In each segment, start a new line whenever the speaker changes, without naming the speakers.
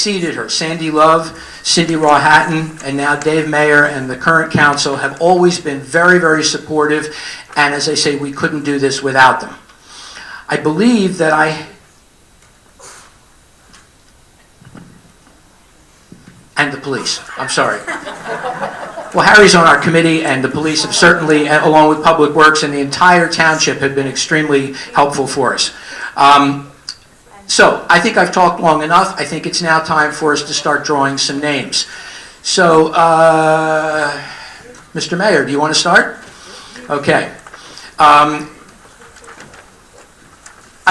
succeeded her, Sandy Love, Cindy Rawhatton, and now Dave Mayer and the current council have always been very, very supportive, and as I say, we couldn't do this without them. I believe that and the police, I'm sorry. Well, Harry's on our committee, and the police have certainly, along with Public Works and the entire township, have been extremely helpful for us. So, I think I've talked long enough. I think it's now time for us to start drawing some names. So, Mr. Mayor, do you want to start? Okay. I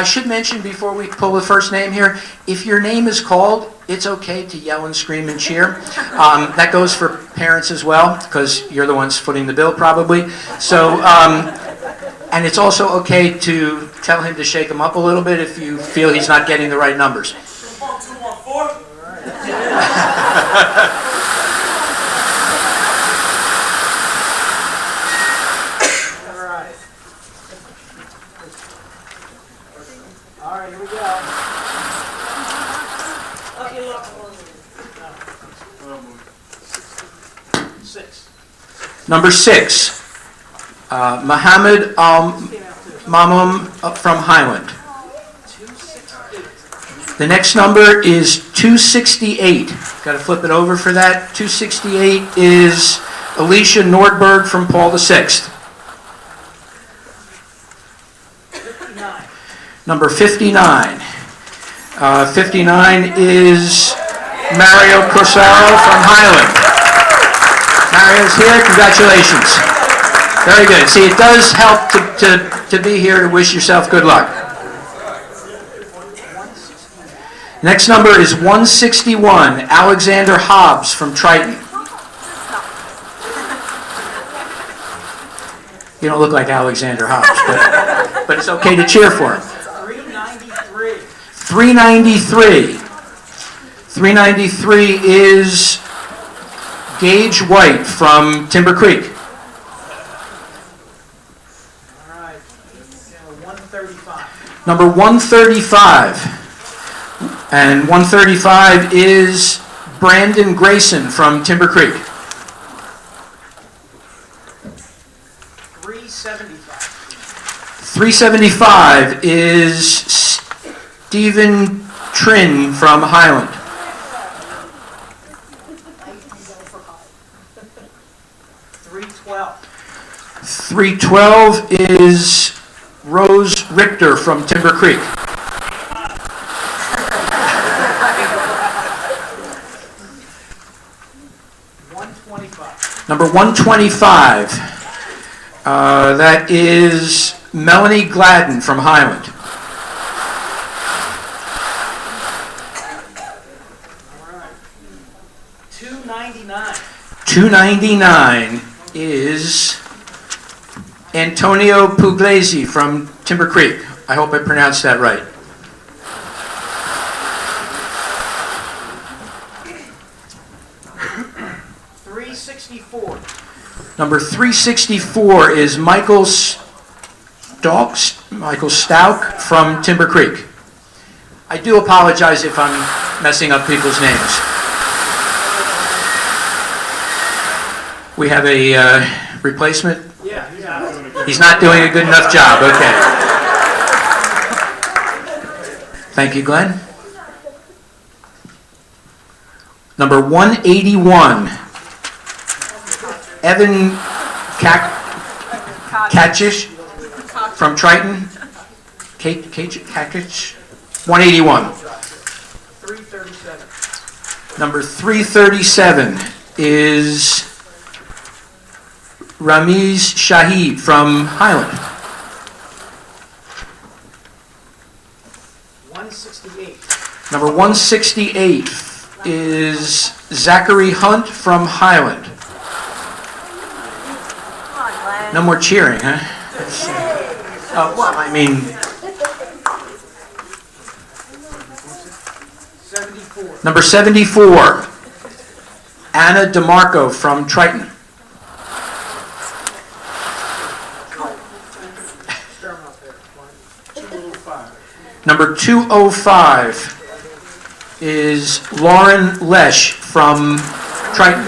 should mention before we pull the first name here, if your name is called, it's okay to yell and scream and cheer. That goes for parents as well, because you're the ones footing the bill probably. So, and it's also okay to tell him to shake him up a little bit if you feel he's not getting the right numbers.
214.
All right, here we go.
Number 6, Mohammed Al-Mamum from Highland. The next number is 268. Got to flip it over for that. 268 is Alicia Nordberg from Paul VI. Number 59. 59 is Mario Corsaro from Highland. Mario's here. Congratulations. Very good. See, it does help to be here to wish yourself good luck. Next number is 161, Alexander Hobbs from Triton. You don't look like Alexander Hobbs, but it's okay to cheer for him.
393.
393. 393 is Gage White from Timber Creek.
All right. 135.
Number 135. And 135 is Brandon Grayson from Timber Creek.
375.
375 is Stephen Trin from Highland.
312.
312 is Rose Richter from Timber Creek.
125.
Number 125, that is Melanie Gladden from Highland.
All right. 299.
299 is Antonio Puglisi from Timber Creek. I hope I pronounced that right. Number 364 is Michael Stauk from Timber Creek. I do apologize if I'm messing up people's names. We have a replacement?
Yeah.
He's not doing a good enough job, okay. Thank you, Glenn. Number 181. Evan Kacic from Triton. Kacic. 181.
337.
Number 337 is Ramiz Shahid from Highland.
168.
Number 168 is Zachary Hunt from Highland. No more cheering, huh? Well, I mean...
74.
Number 74, Anna DeMarco from Triton. Number 205, is Lauren Lesh from Triton.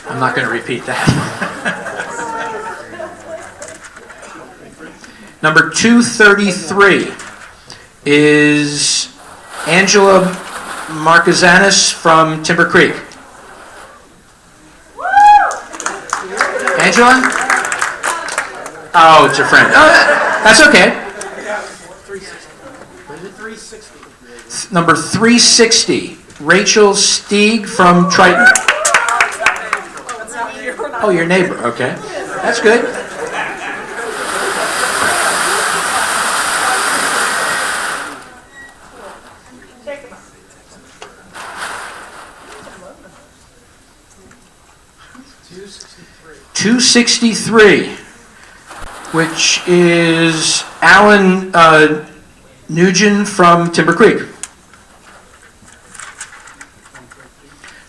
I'm not going to repeat that. Number 233 is Angela Marcazanis from Timber Creek. Angela? Oh, it's your friend. Oh, that's okay.
360.
Number 360, Rachel Stieg from Triton. Oh, your neighbor. Okay. That's good. $263, which is Alan Nugent from Timber Creek.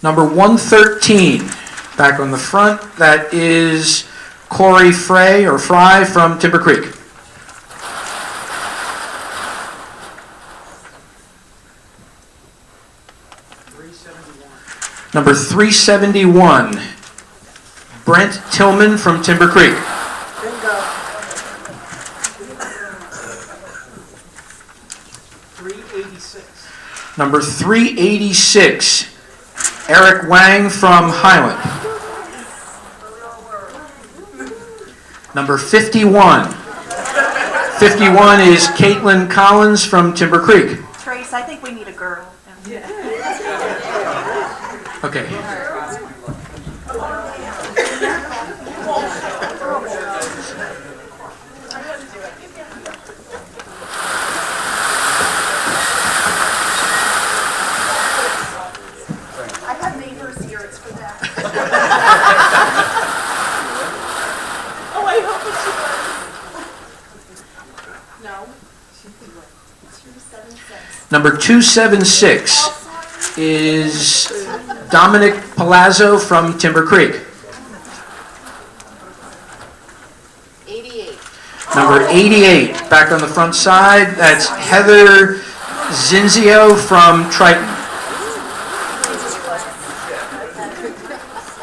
Number 113, back on the front, that is Corey Fry from Timber Creek. Number 371, Brent Tillman from Timber Creek.
Bingo. 386.
Number 386, Eric Wang from Highland. Number 51. 51 is Caitlin Collins from Timber Creek.
Trace, I think we need a girl.
Okay.
I have neighbors here, it's for them. Oh, I hope it's yours. No. 276.
Number 276 is Dominic Palazzo from Timber Creek.
88.
Number 88, back on the front side, that's Heather Zinzio from Triton.
All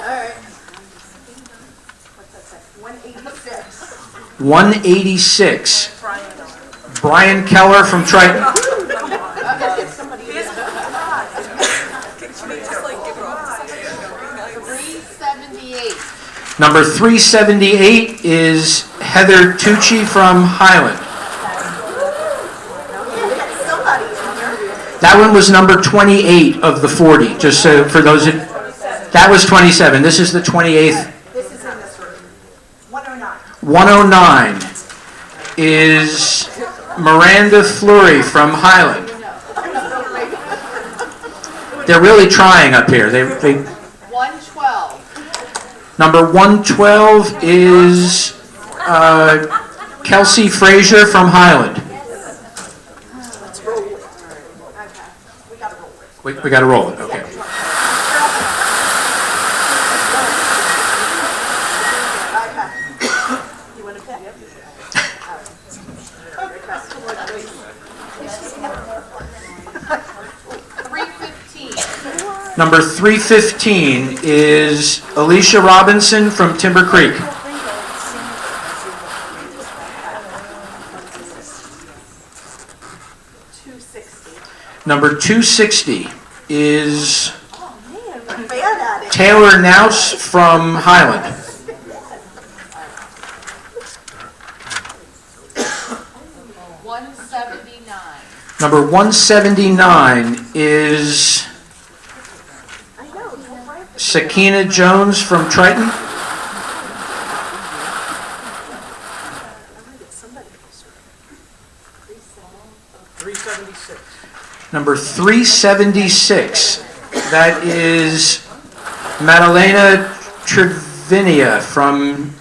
right. What's that say? 186.
186, Brian Keller from Triton.
Somebody 378.
Number 378 is Heather Tucci from Highland.
Somebody in here.
That one was number 28 of the 40, just so for those that was 27. This is the 28th.
This is in this room. 109.
109 is Miranda Fleury from Highland. They're really trying up here. They
112.
Number 112 is Kelsey Frazier from Highland.
Let's roll it. Okay. We got to roll it.
We got to roll it. Okay.
Okay. You want to pick? 315.
Number 315 is Alicia Robinson from Timber Creek.
260.
Number 260 is
Oh man, we're bad at it.
Taylor Nouse from Highland.
179.
Number 179 is
I know.
Sakina Jones from Triton.
Somebody.
376.
Number 376, that is Madalena Trevinia from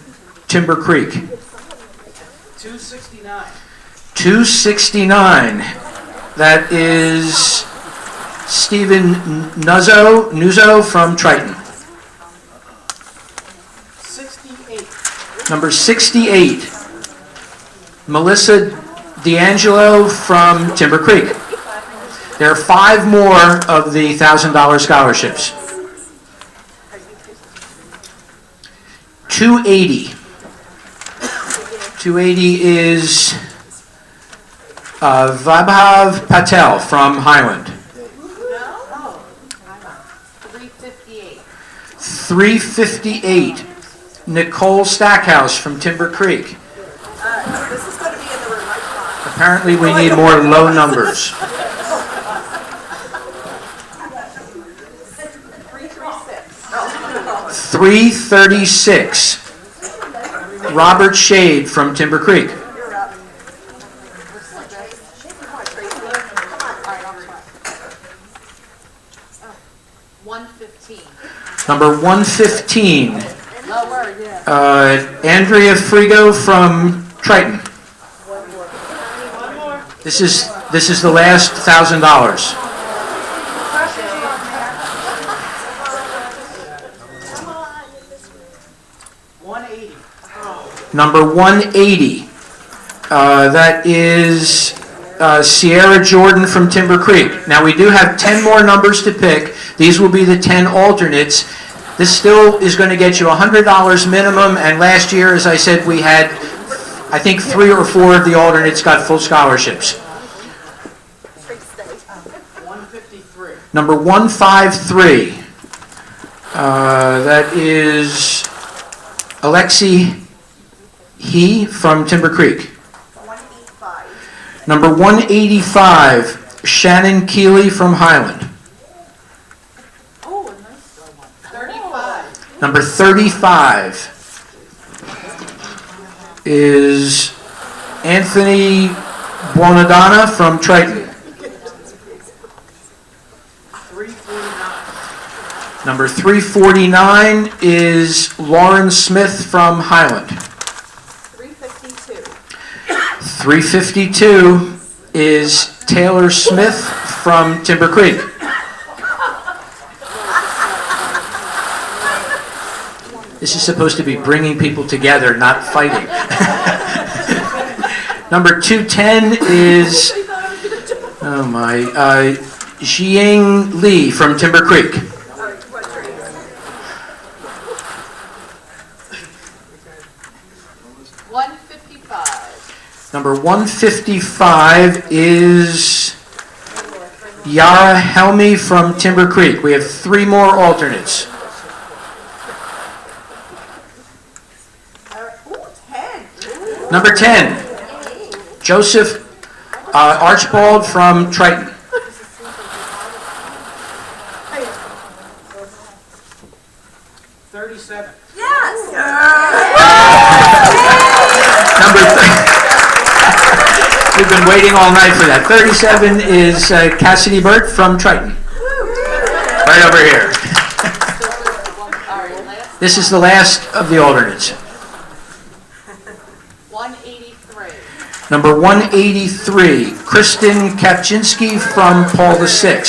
Timber Creek.
269.
269, that is Stephen Nuzzo from Triton.
68.
Number 68, Melissa D'Angelo from Timber Creek. There are 5 more of the $1,000 scholarships. 280. 280 is Vaibhav Patel from Highland.
358.
358, Nicole Stackhouse from Timber Creek.
This is going to be in the room, right?
Apparently we need more low numbers. 336, Robert Shade from Timber Creek.
You're up. 115.
Number 115,
Lower, yeah.
Andrea Frigo from Triton. This is the last $1,000.
180.
Number 180, that is Sierra Jordan from Timber Creek. Now we do have 10 more numbers to pick. These will be the 10 alternates. This still is going to get you $100 minimum, and last year, as I said, we had, I think, 3 or 4 of the alternates got full scholarships.
153.
Number 153, that is Alexi He from Timber Creek.
185.
Number 185, Shannon Keeley from Highland.
Oh, a nice one. 35.
Number 35 is Anthony Buonadonna from Triton.
349.
Number 349 is Lauren Smith from Highland.
352.
352 is Taylor Smith from Timber Creek. This is supposed to be bringing people together, not fighting. Number 210 is, Jiang Lee from Timber Creek.
155.
Number 155 is Yara Helmy from Timber Creek. We have 3 more alternates.
Ooh, 10. Ooh.
Number 10, Joseph Archibald from Triton.
37.
Yes.
We've been waiting all night for that. 37 is Cassidy Burt from Triton. Right over here. This is the last of the alternates.
183.
Number 183, Kristen Kapczynski from Paul VI.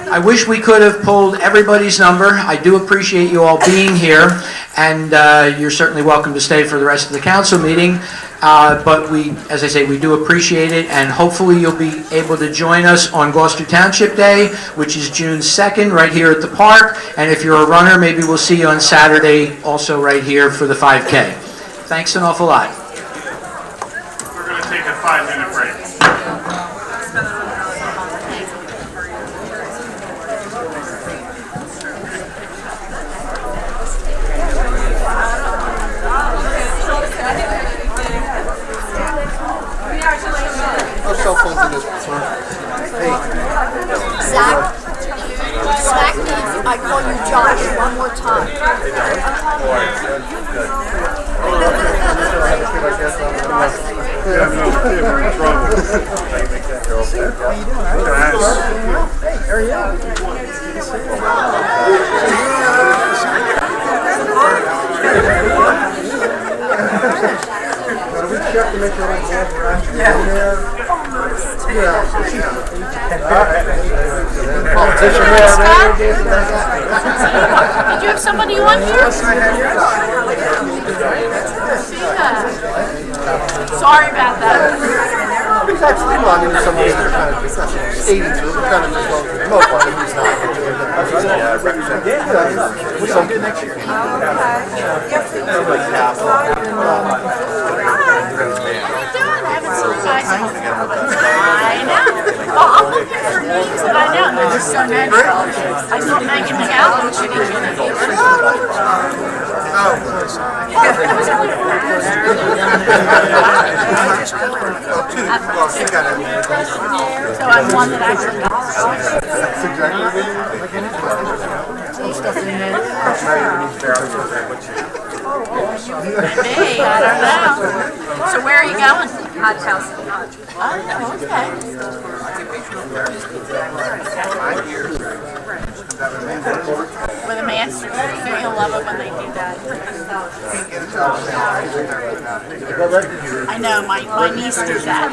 I wish we could have pulled everybody's number. I do appreciate you all being here, and you're certainly welcome to stay for the rest of the council meeting. But as I say, we do appreciate it, and hopefully you'll be able to join us on Gloucester Township Day, which is June 2nd, right here at the park. And if you're a runner, maybe we'll see you on Saturday, also right here for the 5K. Thanks an awful lot.
We're going to take a 5-minute break.
Cell phones in this one.
Zach, I call you Josh one more time.
Check to make sure I'm
Did you have somebody you want here? Sorry about that.
He's actually, well, I mean, some ways they're kind of, it's not 82, but kind of just well, no, but he's not. Representative. Some good next year.
I know. Well, I'm looking for names that I know. They're just so natural. I thought Megan McAllen should be in it. So I'm one that actually knows.
That's exactly
Maybe, I don't know. So where are you going? Chelsea. Oh, okay. With a master's degree, you'll love it when they do that. I know, my niece did that.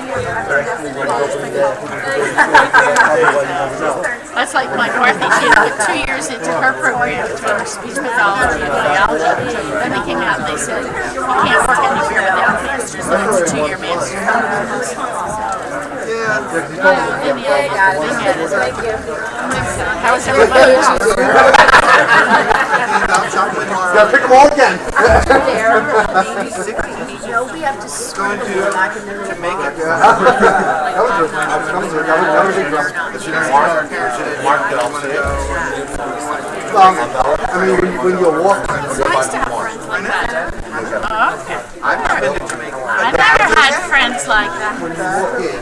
That's like my Dorothy. She had to put 2 years into her program for speech pathology and biology. Then they came out and they said, you can't work anywhere without a master's. And it's a 2-year master's. How was everybody else?
gotta pick them all again.
No, we have to screw them back and then to make it.
I mean, when you walk,
It's nice to have friends like that. Oh, okay. I never had friends like that.
when you walk in,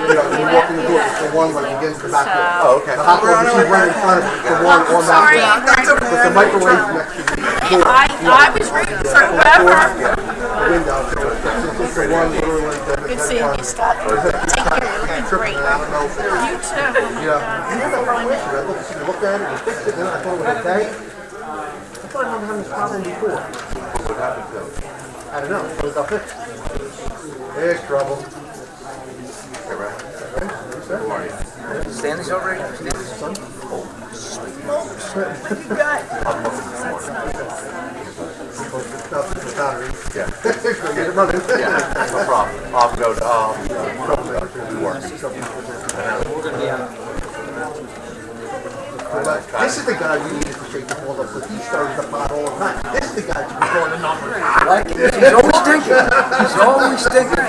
you walk in the door, the one like against the back door.
Oh,
okay. The hot door machine right in front of the one on
Sorry,
that door. With the microwave next to the door.
I was rooting for whoever.
Window. It's the one literally like that.
Good seeing you, Scott. Take care. You're looking great. You too.
Yeah. I looked at it, we fixed it, then I thought it was okay. I thought I remember having this problem before. What happened to it? I don't know, but it got fixed. There's trouble. Hey, Ryan. How are you?
Stanley's over here? Stanley's son?
The battery.
Yeah.
Get it running.
Yeah, no problem. I'll go to work.
This is the guy we needed to shake the ball up with. He stirs the pot all the time. This is the guy who's going the numbers.
He's always thinking. He's always thinking.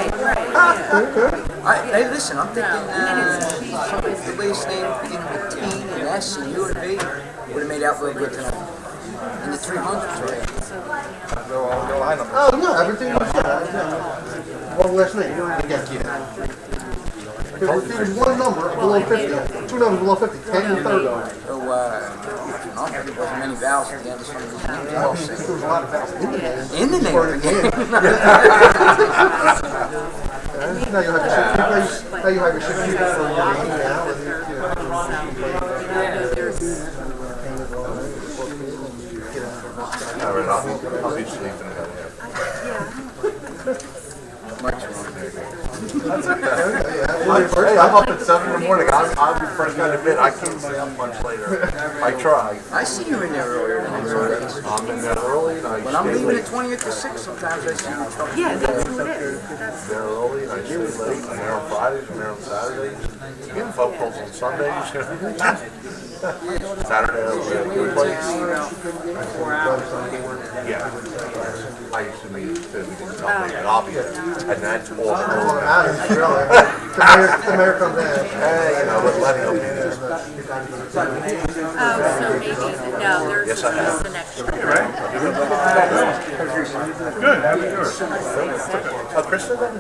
Hey, listen, I'm thinking the last name beginning with T and S and U and V would have made out real good tonight. In the 300s, right?
Oh, no, everything was good. One last name, you don't even get it. There was one number below 50, 2 numbers below 50, 10 and 30.
So, no, there wasn't many vowels at the end of some of these names. They all
There
sing.
was a lot of vowels in the name.
In the name of the game.
Now you have a shit, now you have a shit for your name now.
I'll be sleeping about Much
I'm up at 7 in the morning. I'm the first guy to admit I can't stay up much later. I try.
I see you in there earlier than I saw.
I'm in there early and I
When I'm
stay
leaving
late.
at 20 to 6, sometimes I see you in trouble.
Yeah, that's what it is.
I'm there early and I stay late. I'm there on Fridays, I'm there on Saturdays. Getting phone calls on Sundays. Saturday, I was at a good place. Yeah. I used to meet, we didn't tell me, but I'll be there. And that's all.
The mayor comes in.
Hey, you know, but letting them in.
So maybe, no, there's
Yes, I have.
the next one.
Good, how are you doing?
Oh, Chris said that?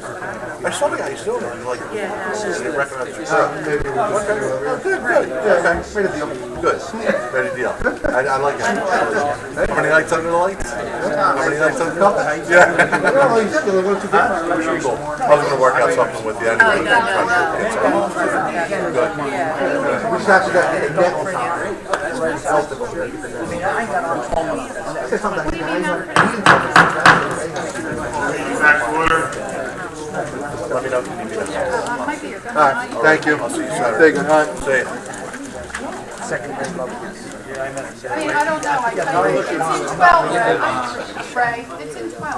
I saw the guy, he's still there. He's like, he didn't recognize you.
Maybe we'll just do it.
Good, good. Yeah, okay. Made a deal. Good. Made a deal. I like it. How many nights under the lights? How many nights under the cup? Yeah.
Well, he's still going to get
Cool. I was going to work out something with you anyway. Good.
We just have to get a net on top. Say something.
Back to order.
Let me know if you need me.
All right, thank you.
I'll see you Saturday.
Take it, all right.
See you.
I mean, I don't know, I tell you, it's in 12, Ray. Ray, it's in 12.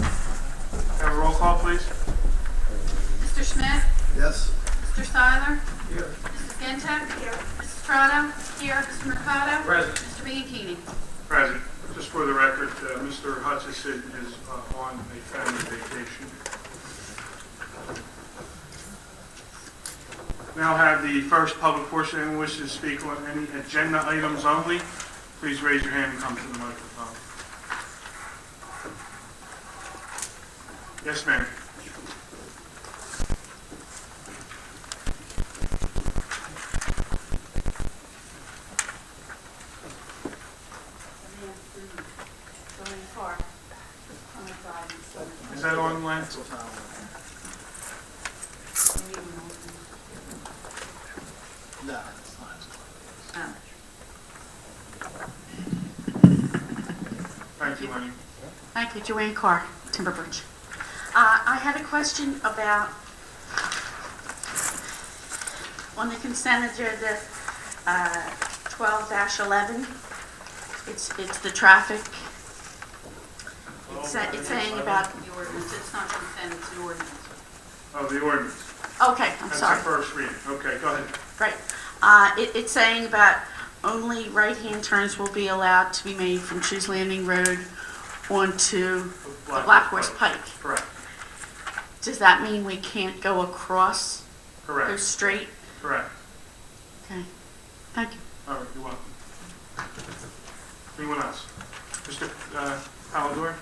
Have a roll call, please.
Mr. Schmidt?
Yes.
Mr. Seiler? Here. Mrs. Gintek? Here. Mrs. Strato? Here. Mr. Mercado?
Present.
Mr. Bianchini?
Present. Just for the record, Mr. Hutchison is on a family vacation. Now have the first public portion. Anyone wishes to speak on any agenda items only, please raise your hand and come to the microphone. Yes, ma'am. Is that on, Lance? Thank you, Lenny.
Thank you, Joanne Carr, Timber Bridge. I had a question about, on the consent agenda, 12-11, it's the traffic. It's saying about,
The ordinance, it's not consent, it's an ordinance.
Oh, the ordinance.
okay, I'm
That's
sorry.
the first reading. Okay, go ahead.
Right. It's saying about only right-hand turns will be allowed to be made from Shoes Landing Road onto the Black Horse Pike.
Correct.
Does that mean we can't go across, go
Correct.
straight?
Correct.
Okay, thank you.
All right, you're welcome. Anyone else? Mr. Pallador?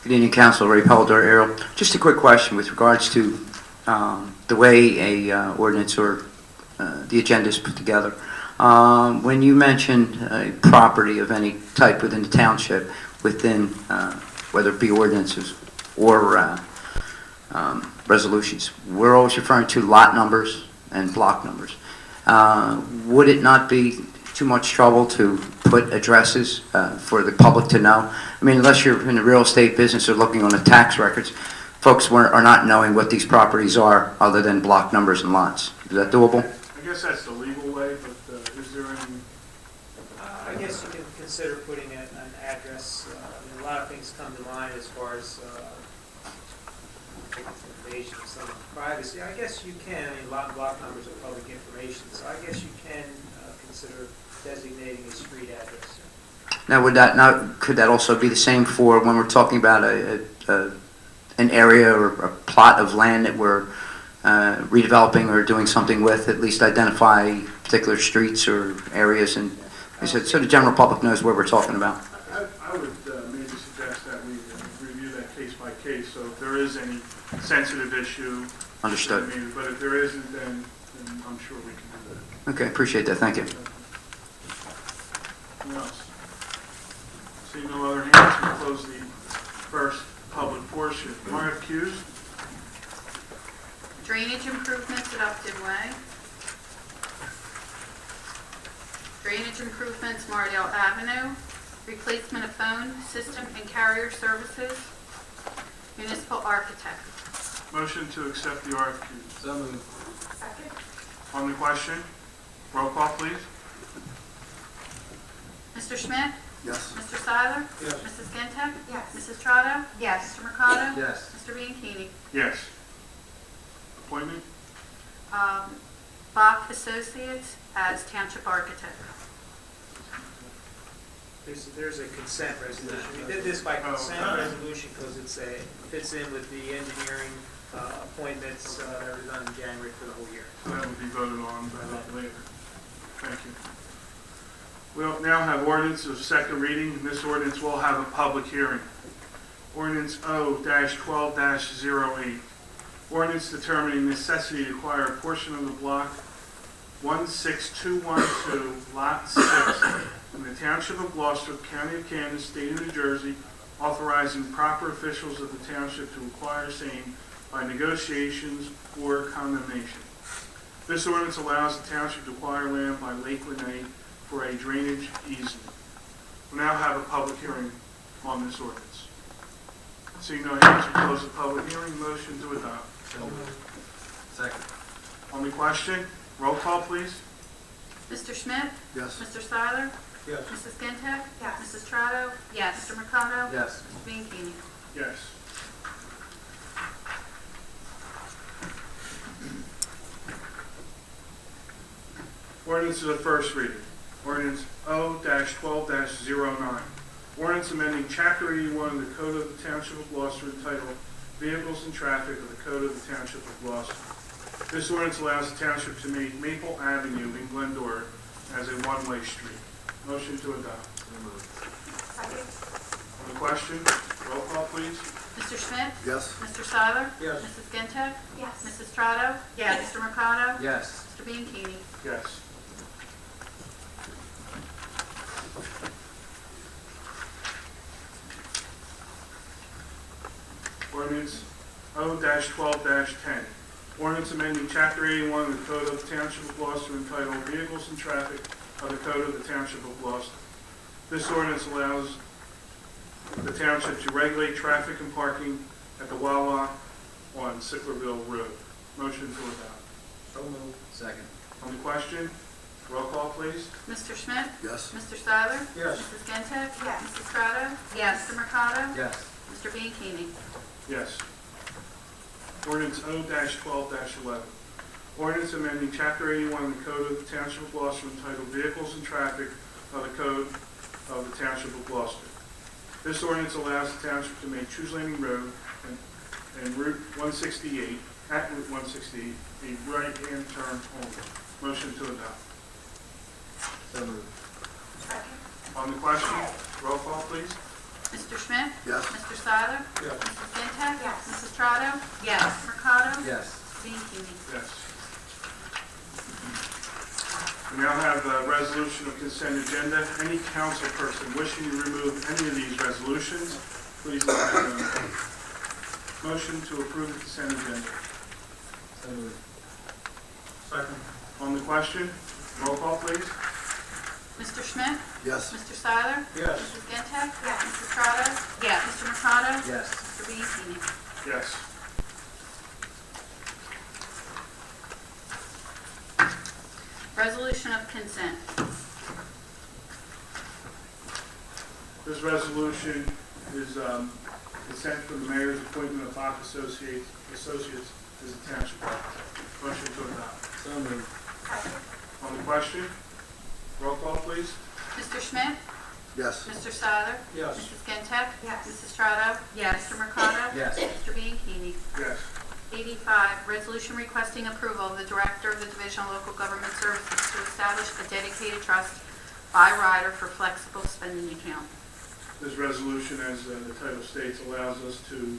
Good evening, Council. Ray Pallador, Aerial. Just a quick question with regards to the way a ordinance or the agenda is put together. When you mentioned a property of any type within the township, within whether it be ordinances or resolutions, we're always referring to lot numbers and block numbers. Would it not be too much trouble to put addresses for the public to know? I mean, unless you're in the real estate business or looking on the tax records, folks are not knowing what these properties are other than block numbers and lots. Is that doable?
I guess that's the legal way, but is there any?
I guess you can consider putting an address. I mean, a lot of things come to mind as far as invasion of someone's privacy. I guess you can. I mean, lot and block numbers are public information, so I guess you can consider designating a street address.
Now, could that also be the same for when we're talking about an area or a plot of land that we're redeveloping or doing something with, at least identify particular streets or areas, and so the general public knows where we're talking about?
I would maybe suggest that we review that case by case, so if there is any sensitive issue.
Understood.
But if there isn't, then I'm sure we can do that.
Okay, appreciate that. Thank you.
Anyone else? See no other hands, we'll close the first public portion. RFQs?
Drainage improvements at Upton Way. Drainage improvements Mardale Avenue. Replacement of phone system and carrier services. Municipal architect.
Motion to accept the RFQs.
So moved.
Second.
On the question, roll call, please.
Mr. Schmidt?
Yes.
Mr. Seiler?
Yes.
Mrs. Gintek?
Yes.
Mrs. Strato?
Yes.
Mr. Mercado?
Yes.
Mr. Bianchini?
Yes. Appointment?
Bach Associates as Township Architect.
There's a consent resolution. We did this by consent resolution because it fits in with the engineering appointments that were done in January for the whole year.
So that will be voted on later. Thank you. We'll now have ordinance of second reading, and this ordinance will have a public hearing. Ordinance O-12-08. Ordinance determining necessity to acquire a portion of the block 16212, Lot 6, in the Township of Gloucester, County of Kansas, State of New Jersey, authorizing proper officials of the township to acquire same by negotiations or condemnation. This ordinance allows the township to acquire land by Lake Lene for a drainage easement. We'll now have a public hearing on this ordinance. Seeing no hands, we'll close the public hearing. Motion to adopt.
Second.
On the question, Roll call, please.
Mr. Schmidt?
Yes.
Mr. Seiler?
Yes.
Mrs. Ginta?
Yes.
Mrs. Strato?
Yes.
Mr. Mercado?
Yes.
Mr. Bianchini?
Yes. Ordinance is a first reading. Ordinance O-12-09. Ordinance amending Chapter 81 of the Code of the Township of Gloucester entitled Vehicles and Traffic of the Code of the Township of Gloucester. This ordinance allows the township to make Maple Avenue in Glendora as a one-way street. Motion to adopt.
Second.
On the question, roll call, please.
Mr. Schmidt?
Yes.
Mr. Seiler?
Yes.
Mrs. Ginta?
Yes.
Mrs. Strato?
Yes.
Mr. Mercado?
Yes.
Mr. Bianchini?
Yes. Ordinance O-12-10. Ordinance amending Chapter 81 of the Code of the Township of Gloucester entitled Vehicles and Traffic of the Code of the Township of Gloucester. This ordinance allows the township to regulate traffic and parking at the Wawa on Sicklerville Road. Motion to adopt.
So moved. Second.
On the question, roll call, please.
Mr. Schmidt?
Yes.
Mr. Seiler?
Yes.
Mrs. Ginta?
Yes.
Mrs. Strato?
Yes.
Mr. Mercado?
Yes.
Mr. Bianchini?
Yes. Ordinance O-12-11. Ordinance amending Chapter 81 of the Code of the Township of Gloucester entitled Vehicles and Traffic of the Code of the Township of Gloucester. This ordinance allows the township to make Shoes Landing Road and Route 168, at Route 168, a right-hand turn only. Motion to adopt.
So moved.
Second.
On the question, roll call, please.
Mr. Schmidt?
Yes.
Mr. Seiler?
Yes.
Mrs. Ginta?
Yes.
Mrs. Strato?
Yes.
Mr. Mercado?
Yes.
Mr. Bianchini?
Yes. We now have a resolution of consent agenda. Any council person wishing to remove any of these resolutions, please let me know. Motion to approve the consent agenda.
So moved.
Second. On the question, roll call, please.
Mr. Schmidt?
Yes.
Mr. Seiler?
Yes.
Mrs. Ginta?
Yes.
Mrs. Strato?
Yes.
Mr. Mercado?
Yes.
Mr. Bianchini?
Yes.
Resolution of consent.
This resolution is consent for the mayor's appointment of Bach Associates as the township clerk. Motion to adopt.
So moved.
Second.
On the question, roll call, please.
Mr. Schmidt?
Yes.
Mr. Seiler?
Yes.
Mrs. Ginta?
Yes.
Mrs. Strato?
Yes.
Mr. Mercado?
Yes.
Mr. Bianchini?
Yes.
85, resolution requesting approval of the Director of the Division of Local Government Services to establish a dedicated trust by rider for flexible spending account.
This resolution, as the title states, allows us to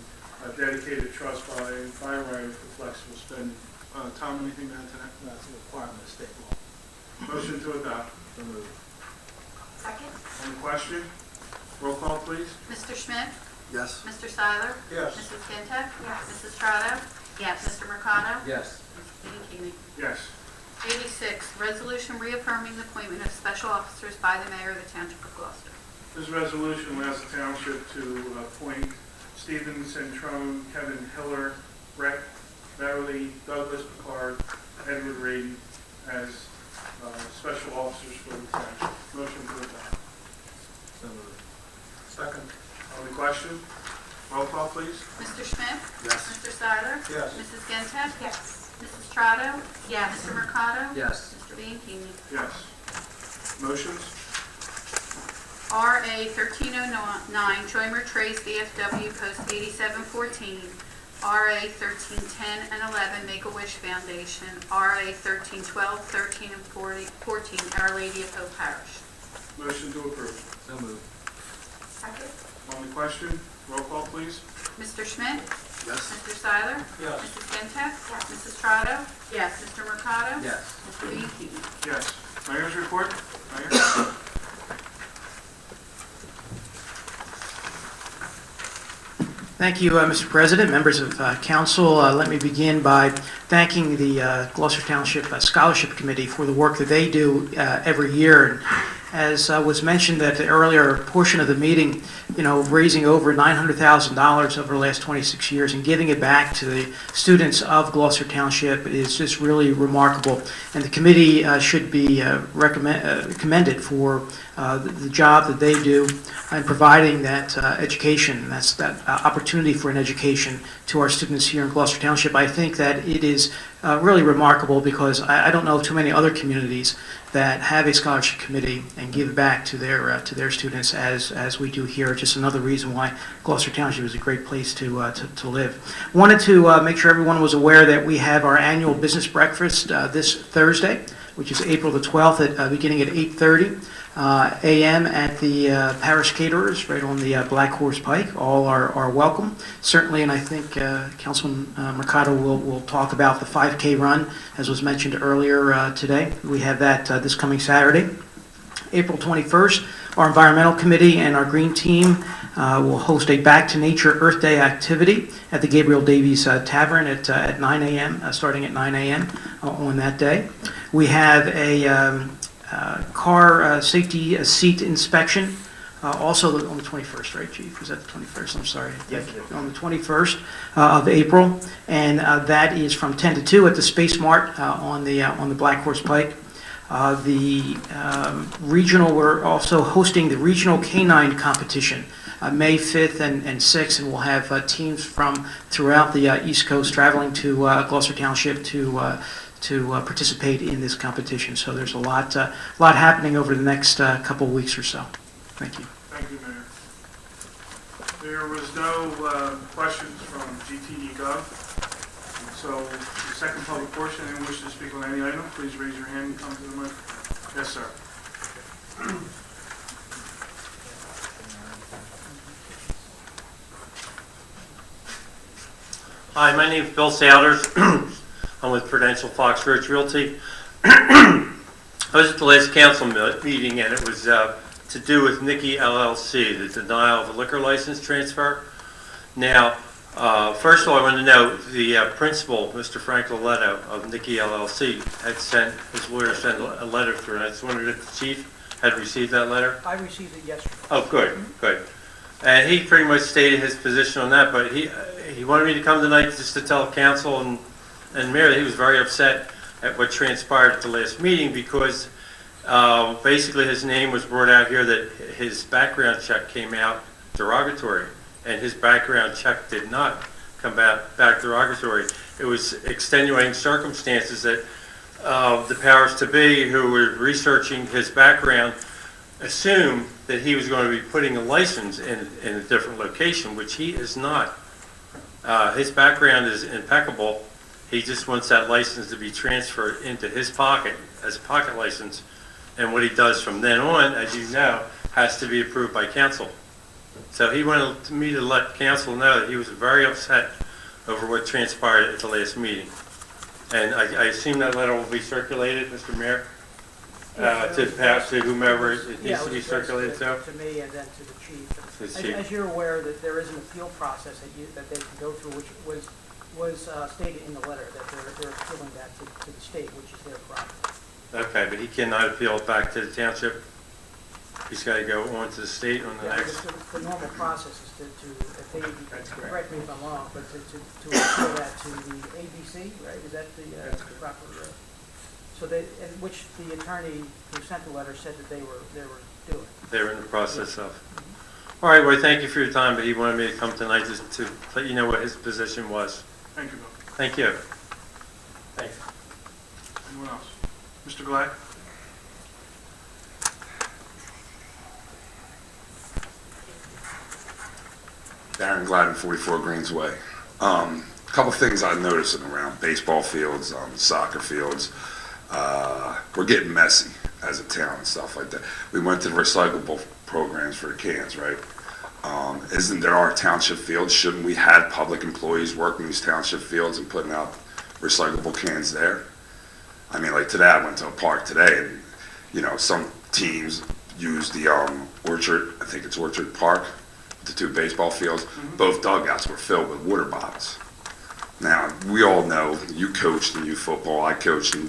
dedicate a trust by rider for flexible spending. Tom, anything to add to that?
That's a requirement of state law.
Motion to adopt.
So moved.
Second.
On the question, roll call, please.
Mr. Schmidt?
Yes.
Mr. Seiler?
Yes.
Mrs. Ginta?
Yes.
Mrs. Strato?
Yes.
Mr. Mercado?
Yes.
Mr. Bianchini?
Yes.
86, resolution reaffirming the appointment of special officers by the mayor of the Township of Gloucester.
This resolution allows the township to appoint Stephen Centrone, Kevin Hiller, Brett Beverly, Douglas Picard, Edward Raden as special officers for the township. Motion to adopt.
So moved.
Second. On the question, roll call, please.
Mr. Schmidt?
Yes.
Mr. Seiler?
Yes.
Mrs. Ginta?
Yes.
Mrs. Strato?
Yes.
Mr. Mercado?
Yes.
Mr. Bianchini?
Yes. Motions?
RA 1309, Joymer Trace VFW Post 8714, RA 1310 and 11, Make-A-Wish Foundation, RA 1312, 13, and 14, Our Lady of Hope Parish.
Motion to approve.
So moved.
Second.
On the question, roll call, please.
Mr. Schmidt?
Yes.
Mr. Seiler?
Yes.
Mrs. Ginta?
Yes.
Mrs. Strato?
Yes.
Mr. Mercado?
Yes.
Mr. Bianchini?
Yes. Mayor's report? Mayor?
Thank you, Mr. President, members of council. Let me begin by thanking the Gloucester Township Scholarship Committee for the work that they do every year. as was mentioned at the earlier portion of the meeting, raising over $900,000 over the last 26 years and giving it back to the students of Gloucester Township is just really remarkable. And the committee should be commended for the job that they do in providing that education, that opportunity for an education to our students here in Gloucester Township. I think that it is really remarkable because I don't know of too many other communities that have a scholarship committee and give back to their students as we do here. Just another reason why Gloucester Township is a great place to live. Wanted to make sure everyone was aware that we have our annual business breakfast this Thursday, which is April the 12th, beginning at 8:30 a.m. at the Parish Caterers right on the Black Horse Pike. All are welcome, certainly, and I think Councilman Mercado will talk about the 5K run, as was mentioned earlier today. We have that this coming Saturday. April 21st, our Environmental Committee and our Green Team will host a Back to Nature Earth Day activity at the Gabriel Davies Tavern at 9 a.m., starting at 9 a.m. On that day. We have a car safety seat inspection, also on the 21st, right, Chief? Was that the 21st? I'm sorry.
Yes.
On the 21st of April, and that is from 10 to 2 at the Space Mart on the Black Horse Pike. We're also hosting the regional canine competition May 5th and 6th, and we'll have teams from throughout the East Coast traveling to Gloucester Township to participate in this competition. So there's a lot happening over the next couple of weeks or so. Thank you.
Thank you, Mayor. There was no questions from GTE Gov. So the second public portion, anyone wishes to speak on any item, please raise your hand and come to the mic. Yes, sir.
Hi, my name is Bill Souders. I'm with Prudential Fox Roach Realty. I was at the last council meeting, and it was to do with Nikki LLC, the denial of a liquor license transfer. Now, first of all, I want to know the principal, Mr. Frank Loletto of Nikki LLC, had sent his lawyer sent a letter through, and I just wondered if the chief had received that letter.
I received it yesterday.
Oh, good, good. And he pretty much stated his position on that, but he wanted me to come tonight just to tell council and Mayor that he was very upset at what transpired at the last meeting because basically his name was brought out here that his background check came out derogatory, and his background check did not come back derogatory. It was extenuating circumstances that the powers to be who were researching his background assumed that he was going to be putting a license in a different location, which he is not. His background is impeccable. He just wants that license to be transferred into his pocket as a pocket license. And what he does from then on, as you know, has to be approved by council. So he wanted me to let council know that he was very upset over what transpired at the last meeting. And I assume that letter will be circulated, Mr. Mayor, to whomever it needs to be circulated to.
To me and then to the chief.
To the chief.
As you're aware, that there is an appeal process that they can go through, which was stated in the letter, that they're appealing that to the state, which is their problem.
Okay, but he cannot appeal it back to the township. He's got to go on to the state on the next.
The normal process is if they, correct me if I'm wrong, but to appeal that to the ABC, right? Is that the proper? So which the attorney who sent the letter said that they were doing.
They were in the process of. All right, well, thank you for your time, but he wanted me to come tonight just to let you know what his position was.
Thank you, Bill.
Thank you. Thanks.
Anyone else? Mr. Glad?
Darren Gladden, 44 Greens Way. A couple things I noticed around baseball fields, soccer fields. We're getting messy as a town and stuff like that. We went to the recyclable programs for the cans, right? Isn't there our township fields? Shouldn't we have public employees working these township fields and putting out recyclable cans there? I mean, like today, I went to a park today, and some teams use the Orchard. I think it's Orchard Park, the two baseball fields. Both dugouts were filled with water bottles. Now, we all know, you coached in youth football, I coached in,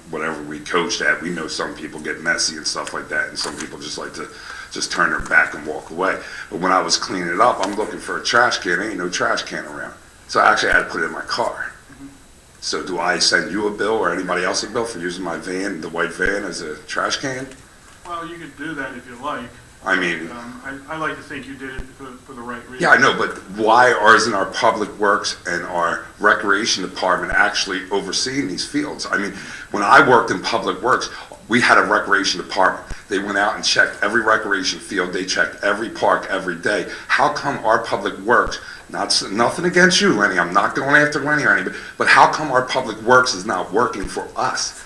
whatever we coached at, we know some people get messy and stuff like that, and some people just like to just turn their back and walk away. But when I was cleaning it up, I'm looking for a trash can, there ain't no trash can around. So I actually had to put it in my car. So do I send you a bill or anybody else a bill for using my van, the white van, as a trash can?
Well, you could do that if you like.
I mean,
I like to think you did it for the right reason.
yeah, I know, but why isn't our public works and our recreation department actually overseeing these fields? I mean, when I worked in public works, we had a recreation department. They went out and checked every recreation field. They checked every park every day. How come our public works, nothing against you, Lenny, I'm not going after Lenny or anybody, but how come our public works is not working for us?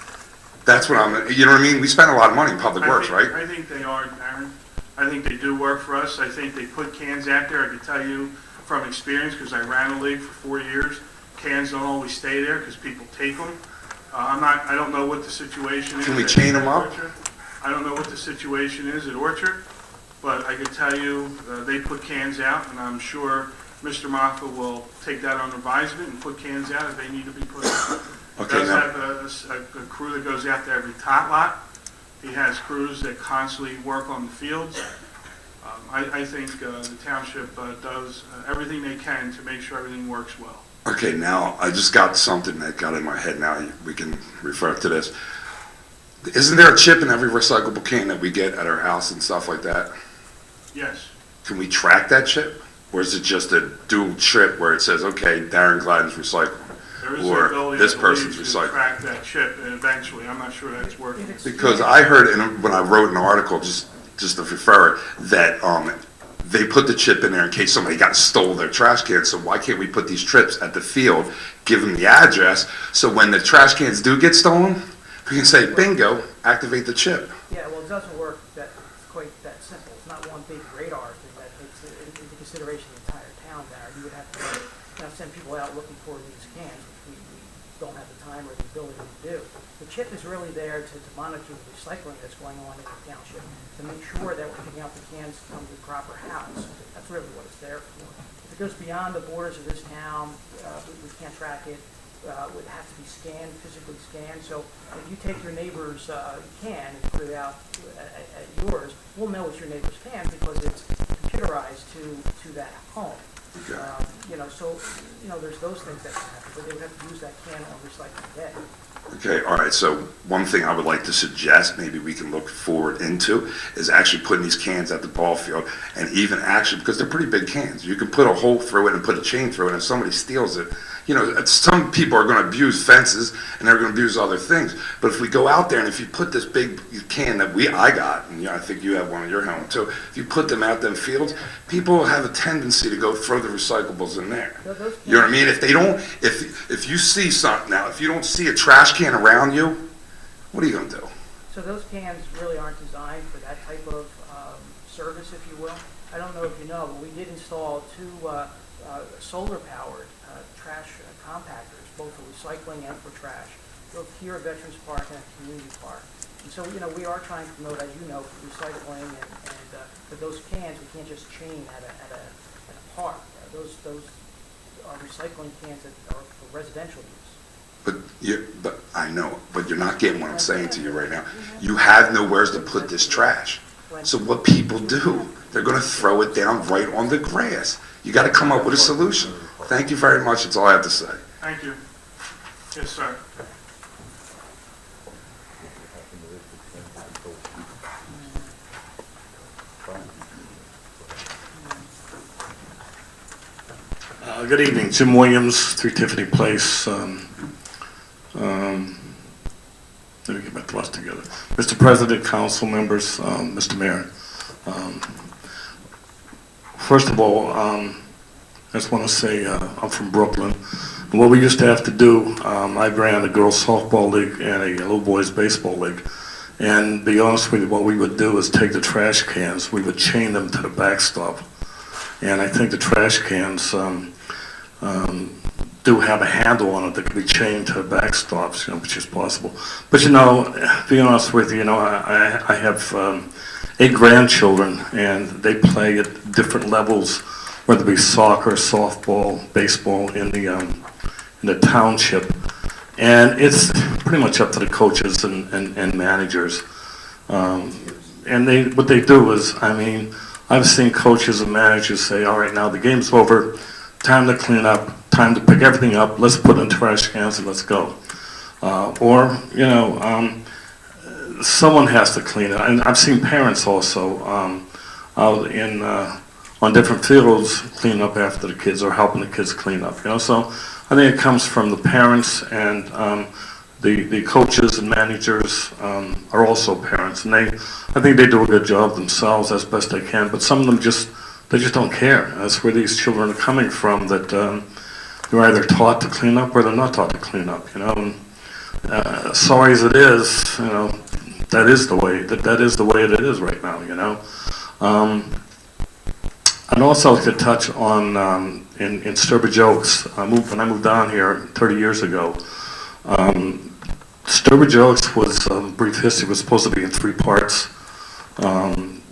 That's what you know what I mean? We spend a lot of money in public works, right?
I think they are, Aaron. I think they do work for us. I think they put cans out there. I can tell you from experience, because I ran a league for 4 years, cans don't always stay there because people take them. I don't know what the situation is.
Can we chain them up?
I don't know what the situation is at Orchard, but I can tell you they put cans out, and I'm sure Mr. Moffett will take that on advisement and put cans out if they need to be put out.
Okay,
He does have a crew that goes out there every tot lot. He has crews that constantly work on the fields. I think the township does everything they can to make sure everything works well.
Okay, now I just got something that got in my head. Now we can refer to this. Isn't there a chip in every recyclable can that we get at our house and stuff like that?
Yes.
Can we track that chip? Or is it just a dual chip where it says, okay, Darren Gladden's recycling?
There is
Or
the ability,
this
I believe,
person's
to
recycling?
track that chip, and eventually, I'm not sure that's working.
Because I heard, when I wrote an article, just to refer it, that they put the chip in there in case somebody stole their trash can. So why can't we put these trips at the field, give them the address, so when the trash cans do get stolen, we can say, bingo, activate the chip.
Yeah, well, it doesn't work quite that simple. It's not one big radar thing that takes into consideration the entire town there. You would have to send people out looking for these cans, which we don't have the time or the ability to do. The chip is really there to monitor the recycling that's going on in the township, to make sure that we're picking out the cans to come to the proper house. That's really what it's there for. If it goes beyond the borders of this town, we can't track it. It would have to be scanned, physically scanned. So if you take your neighbor's can and put it out at yours, we'll know it's your neighbor's can because it's computerized to that home.
Okay.
There's those things that can happen, but they would have to use that can on recycling day.
Okay, all right, so one thing I would like to suggest, maybe we can look forward into, is actually putting these cans at the ball field, and even actually, because they're pretty big cans, you can put a hole through it and put a chain through it, and if somebody steals it, some people are going to abuse fences, and they're going to abuse other things, but if we go out there, and if you put this big can that I got, and I think you have one at your home too, if you put them out them fields, people have a tendency to go throw the recyclables in there. You know what I mean? If they don't, if you see something now, if you don't see a trash can around you, what are you going to do?
So those cans really aren't designed for that type of service, if you will. I don't know if you know, but we did install two solar-powered trash compactors, both for recycling and for trash, both here at Veterans Park and at Community Park. And so, we are trying to promote, as you know, recycling, and but those cans we can't just chain at a park. Those are recycling cans that are for residential use.
But I know, but you're not getting what I'm saying to you right now. You have nowhere to put this trash. So what people do, they're going to throw it down right on the grass. You got to come up with a solution. Thank you very much. That's all I have to say.
Thank you. Yes, sir.
Good evening, Jim Williams, 3 Tiffany Place. Let me get my thoughts together. Mr. President, council members, Mr. Mayor. First of all, I just want to say I'm from Brooklyn. And what we used to have to do, I ran a girls softball league and a little boys baseball league. And to be honest with you, what we would do is take the trash cans, we would chain them to the backstop. And I think the trash cans do have a handle on it that can be chained to the backstops, which is possible. But being honest with you, I have 8 grandchildren, and they play at different levels, whether it be soccer, softball, baseball, in in the township. And it's pretty much up to the coaches and managers. And what they do is, I mean, I've seen coaches and managers say, all right, now the game's over, time to clean up, time to pick everything up, let's put it in trash cans and let's go. Or, you know, someone has to clean it. And I've seen parents also out in on different fields cleaning up after the kids or helping the kids clean up. You know, so I think it comes from the parents, and the coaches and managers are also parents, and I think they do a good job themselves as best they can. But some of them they just don't care. That's where these children are coming from. That they're either taught to clean up or they're not taught to clean up. You know, and, sorry as it is, you know, that is the way it is right now. You know. I'd also like to touch on in Sturbridge Oaks. When I moved down here 30 years ago, Sturbridge Oaks was brief history. Was supposed to be in 3 parts.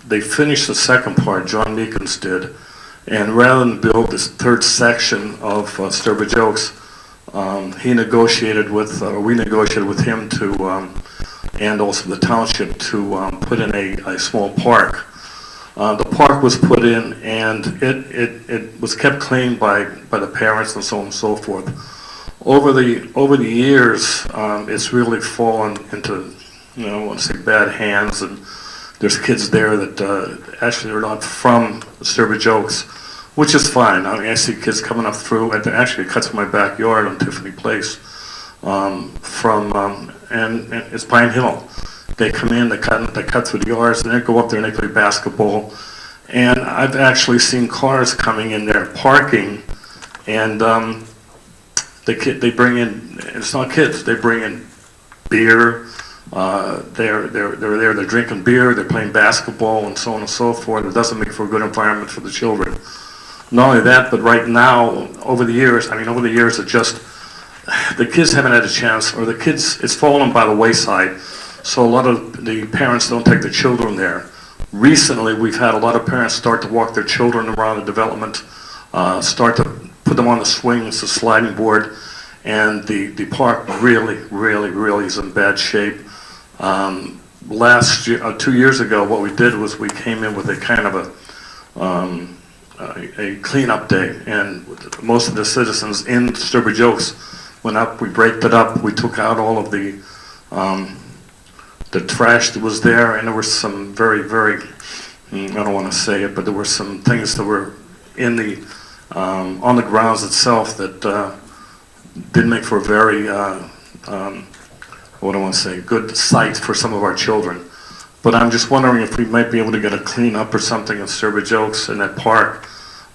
They finished the second part. John Meekins did, and rather than build this 3rd section of Sturbridge Oaks, we negotiated with him to, and also the township to put in a small park. The park was put in, and it was kept clean by the parents and so on and so forth. Over the years, it's really fallen into, you know, I want to say bad hands, and there's kids there that actually are not from Sturbridge Oaks, which is fine. I mean, I see kids coming up through, and actually it cuts in my backyard on Tiffany Place, and it's Pine Hill. They come in, they cut through the yards, and they go up there and they play basketball. And I've actually seen cars coming in there, parking, and they bring in, it's not kids, they bring in beer. They're there, they're drinking beer, they're playing basketball, and so on and so forth. It doesn't make for a good environment for the children. Not only that, but right now, over the years, it just, the kids haven't had a chance, or the kids, it's fallen by the wayside. So a lot of the parents don't take their children there. Recently, we've had a lot of parents start to walk their children around the development, start to put them on the swings, the sliding board, and the park really is in bad shape. Last year, 2 years ago, what we did was we came in with a kind of a cleanup day, and most of the citizens in Sturbridge Oaks went up, we braked it up, we took out all of the trash that was there, and there were some very, I don't want to say it, but there were some things that were in the on the grounds itself that didn't make for a very what do I want to say, good sight for some of our children. But I'm just wondering if we might be able to get a clean up or something in Sturbridge Oaks in that park.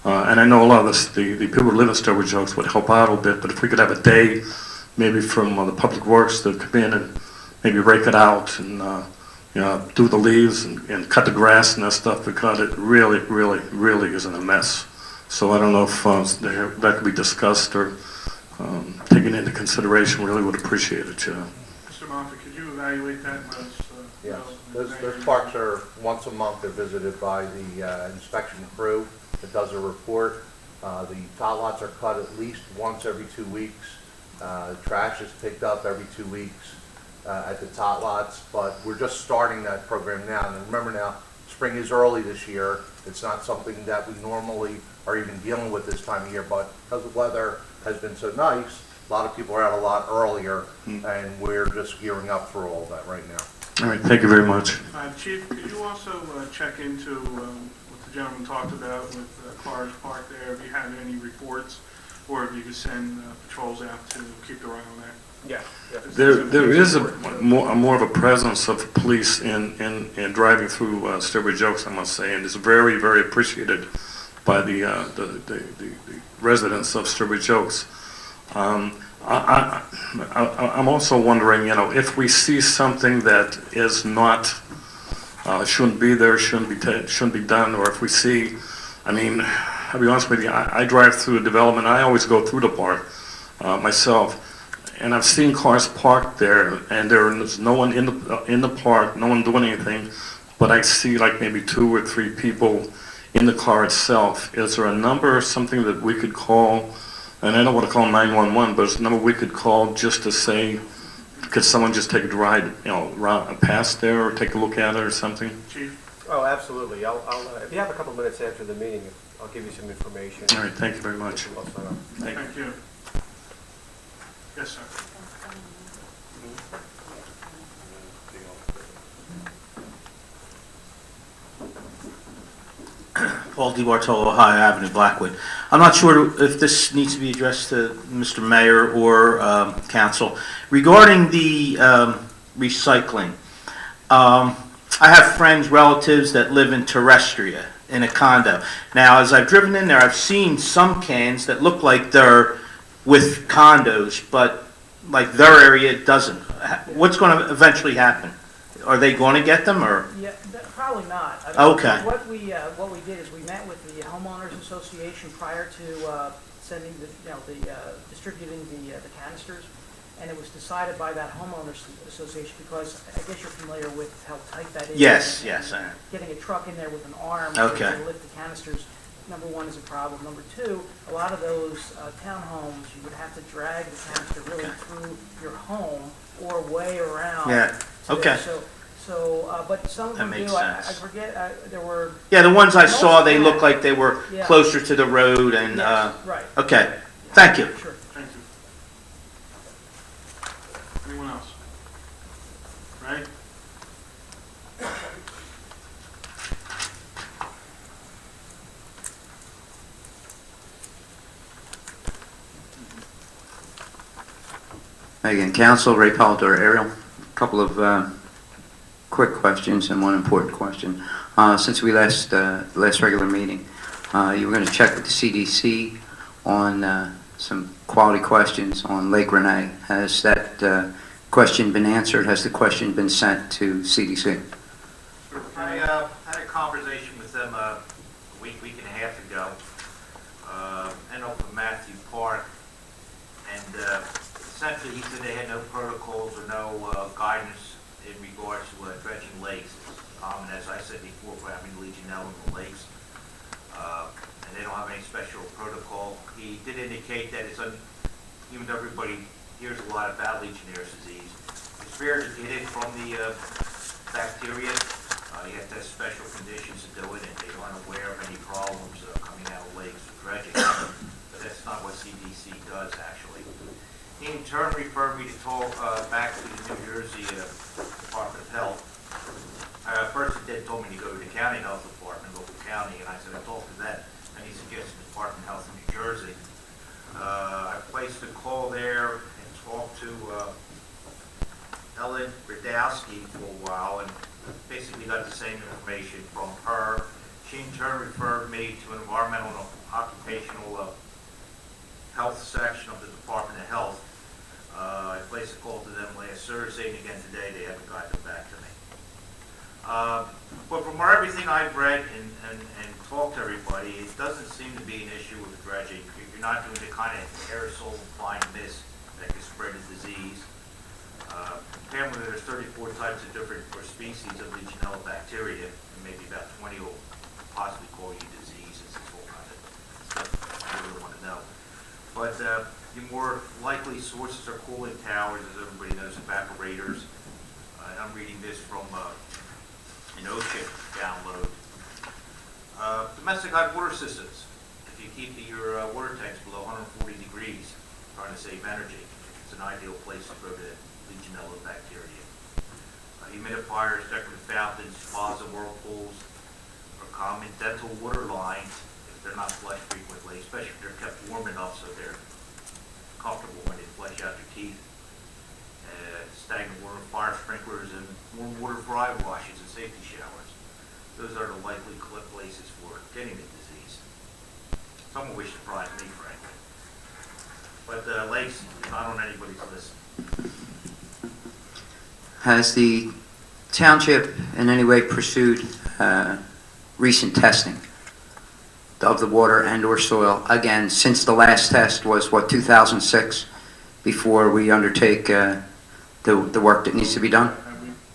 And I know a lot of this, the people who live in Sturbridge Oaks would help out a little bit, but if we could have a day, maybe from the Public Works to come in and maybe rake it out and you know, do the leaves and cut the grass and that stuff, because it really is in a mess. So I don't know if that could be discussed or taken into consideration. Really would appreciate it, yeah.
Mr. Moffett, could you evaluate that and let us
Yes,
know?
those parks are once a month. They're visited by the inspection crew that does a report. The tot lots are cut at least once every 2 weeks. Trash is picked up every 2 weeks at the tot lots, but we're just starting that program now. And remember now, spring is early this year. It's not something that we normally are even dealing with this time of year, but because the weather has been so nice, a lot of people are out a lot earlier, and we're just gearing up for all of that right now.
All right, thank you very much.
Chief, could you also check into what the gentleman talked about with cars parked there? If you had any reports, or if you could send patrols out to keep their eye on that?
Yeah.
There is more of a presence of police in driving through Sturbridge Oaks, I must say, and it's very appreciated by the residents of Sturbridge Oaks. I'm also wondering, you know, if we see something that is not shouldn't be there, shouldn't be done, or if we see, I mean, I'll be honest with you, I drive through the development. I always go through the park myself. And I've seen cars parked there, and there's no one in the park, no one doing anything, but I see like maybe 2 or 3 people in the car itself. Is there a number or something that we could call and I don't want to call 911, but it's a number we could call just to say, could someone just take a ride, past there or take a look at it or something?
Chief?
Oh, absolutely. If you have a couple minutes after the meeting, I'll give you some information.
All right, thank you very much.
Thank you. Yes, sir.
Paul DiBartolo, Ohio Avenue, Blackwood. I'm not sure if this needs to be addressed to Mr. Mayor or council. Regarding the recycling, I have friends, relatives that live in Terrestria in a condo. Now, as I've driven in there, I've seen some cans that look like they're with condos, but like their area doesn't. What's going to eventually happen? Are they going to get them, or?
Yeah, probably not. I mean,
Okay.
What we did is we met with the homeowners association prior to sending distributing the canisters, and it was decided by that homeowners association, because I guess you're familiar with how tight that is.
Yes,
and
yes, I am.
Getting a truck in there with an arm
Okay.
to lift the canisters, number one, is a problem. Number two, a lot of those townhomes, you would have to drag the canister really through your home or way around.
Yeah, okay.
But some of
That
them
makes
do. I
sense.
forget, there were.
Yeah, the ones I saw, they
Most-
looked like they were
Yeah.
closer to the road and,
Yes, right.
okay. Thank you.
Sure.
Thank you. Anyone else? Right?
Again, Council, Ray Pallador, Ariel. A couple of quick questions and one important question. Since we last regular meeting, you were going to check with the CDC on some quality questions on Lake Renee. Has that question been answered? Has the question been sent to CDC?
I had a conversation with them a week and a half ago, and over Matthew Park, and essentially he said they had no protocols or no guidance in regards to dredging lakes. And as I said before, for having Legionella in the lakes, and they don't have any special protocol. He did indicate that even though everybody hears a lot about Legionnaire's disease, it's rare to get it from the bacteria. You have to have special conditions to do it, and they aren't aware of any problems coming out of lakes with dredging. But that's not what CDC does, actually. He in turn referred me to talk back to the New Jersey Department of Health. First, he told me to go to the county health department, local county, and I said I talked to that, and he suggested the Department of Health in New Jersey. I placed a call there and talked to Ellen Radowski for a while, and basically got the same information from her. She in turn referred me to an environmental and occupational health section of the Department of Health. I placed a call to them last Thursday, and again today they haven't gotten back to me. But from everything I've read and talked to everybody, it doesn't seem to be an issue with dredging. You're not doing the kind of aerosol flying mist that can spread the disease. Apparently there's 34 types of different species of Legionella bacteria, and maybe about 20 will possibly cause you disease. It's all kind of stuff I really want to know. But the more likely sources are cooling towers, as everybody knows, evaporators. And I'm reading this from an OSHA download. Domestic hot water systems. If you keep your water tanks below 140 degrees, trying to save energy, it's an ideal place to grow the Legionella bacteria. Humidifiers, decorative fountains, spas and whirlpools are common. Dental water lines, if they're not flushed frequently, especially if they're kept warm enough so they're comfortable when they flush out your teeth. Stagnant water, fire sprinklers, and warm water for eye washes and safety showers. Those are the likely places for getting the disease. Some of which surprised me, frankly. But lakes is not on anybody's list.
Has the township in any way pursued recent testing of the water and or soil? Again, since the last test was, 2006, before we undertake the work that needs to be done?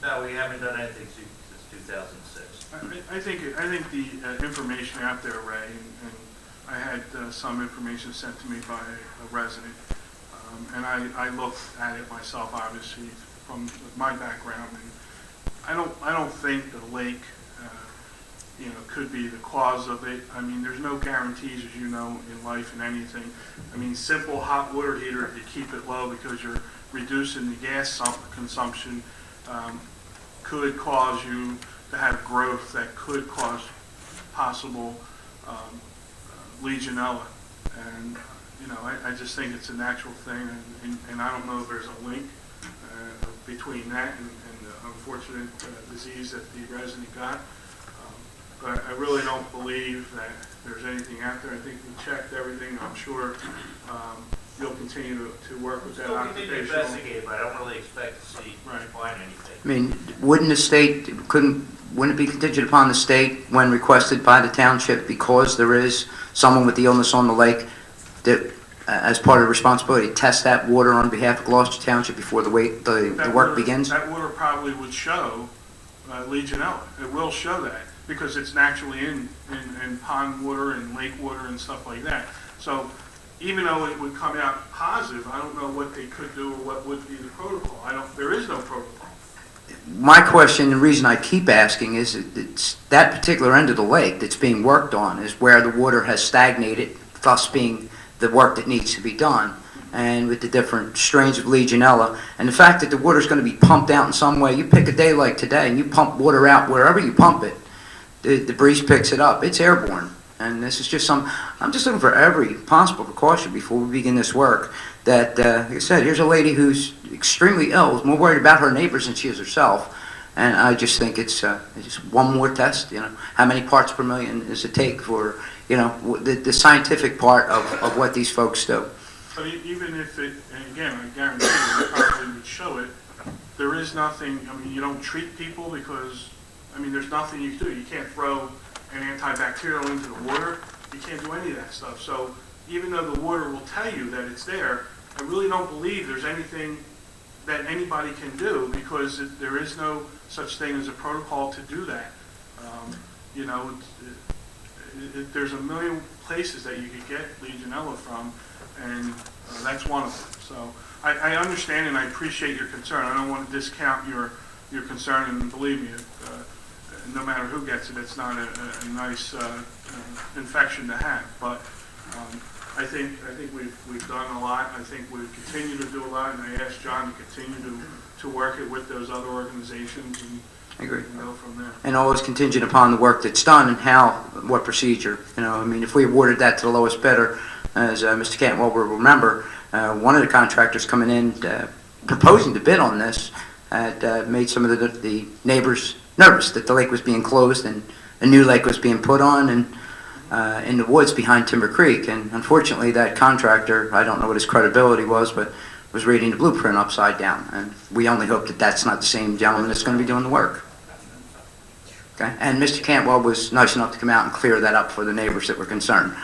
No, we haven't done anything since 2006.
I think the information out there, Ray, and I had some information sent to me by a resident, and I looked at it myself, obviously, from my background, and I don't think the lake, could be the cause of it. I mean, there's no guarantees, as you know, in life and anything. I mean, simple hot water heater to keep it low because you're reducing the gas consumption could cause you to have growth that could cause possible Legionella. And, I just think it's a natural thing, and I don't know if there's a link between that and the unfortunate disease that the resident got. But I really don't believe that there's anything out there. I think we checked everything. I'm sure you'll continue to work with that
Still continue to
occupational.
investigate, but I don't really expect to see, find anything.
I mean, wouldn't it be contingent upon the state when requested by the township, because there is someone with the illness on the lake, that as part of the responsibility, test that water on behalf of Gloucester Township before the work begins?
That water probably would show Legionella. It will show that because it's naturally in pond water and lake water and stuff like that. So even though it would come out positive, I don't know what they could do or what would be the protocol. There is no protocol.
My question, the reason I keep asking, is it's that particular end of the lake that's being worked on is where the water has stagnated, thus being the work that needs to be done, and with the different strains of Legionella, and the fact that the water is going to be pumped out in some way. You pick a day like today and you pump water out wherever you pump it, the breeze picks it up. It's airborne, and this is just I'm just looking for every possible precaution before we begin this work. That, like I said, here's a lady who's extremely ill, is more worried about her neighbors than she is herself, and I just think it's just one more test. How many parts per million does it take for the scientific part of what these folks do?
But even if it, and again, I guarantee you, it probably would show it. There is nothing. I mean, you don't treat people because, there's nothing you can do. You can't throw an antibacterial into the water. You can't do any of that stuff. So even though the water will tell you that it's there, I really don't believe there's anything that anybody can do because there is no such thing as a protocol to do that. There's a million places that you could get Legionella from, and that's one of them. So I understand and I appreciate your concern. I don't want to discount your concern, and believe me, no matter who gets it, it's not a nice infection to have. But I think we've done a lot. I think we continue to do a lot, and I asked John to continue to work it with those other organizations and
I agree.
Go from there.
And always contingent upon the work that's done and what procedure. If we awarded that to the lowest bidder, as Mr. Cantwell will remember, one of the contractors coming in proposing to bid on this had made some of the neighbors nervous that the lake was being closed and a new lake was being put on and in the woods behind Timber Creek. And unfortunately, that contractor, I don't know what his credibility was, but was reading the blueprint upside down. And we only hope that that's not the same gentleman that's going to be doing the work. Okay? And Mr. Cantwell was nice enough to come out and clear that up for the neighbors that were concerned.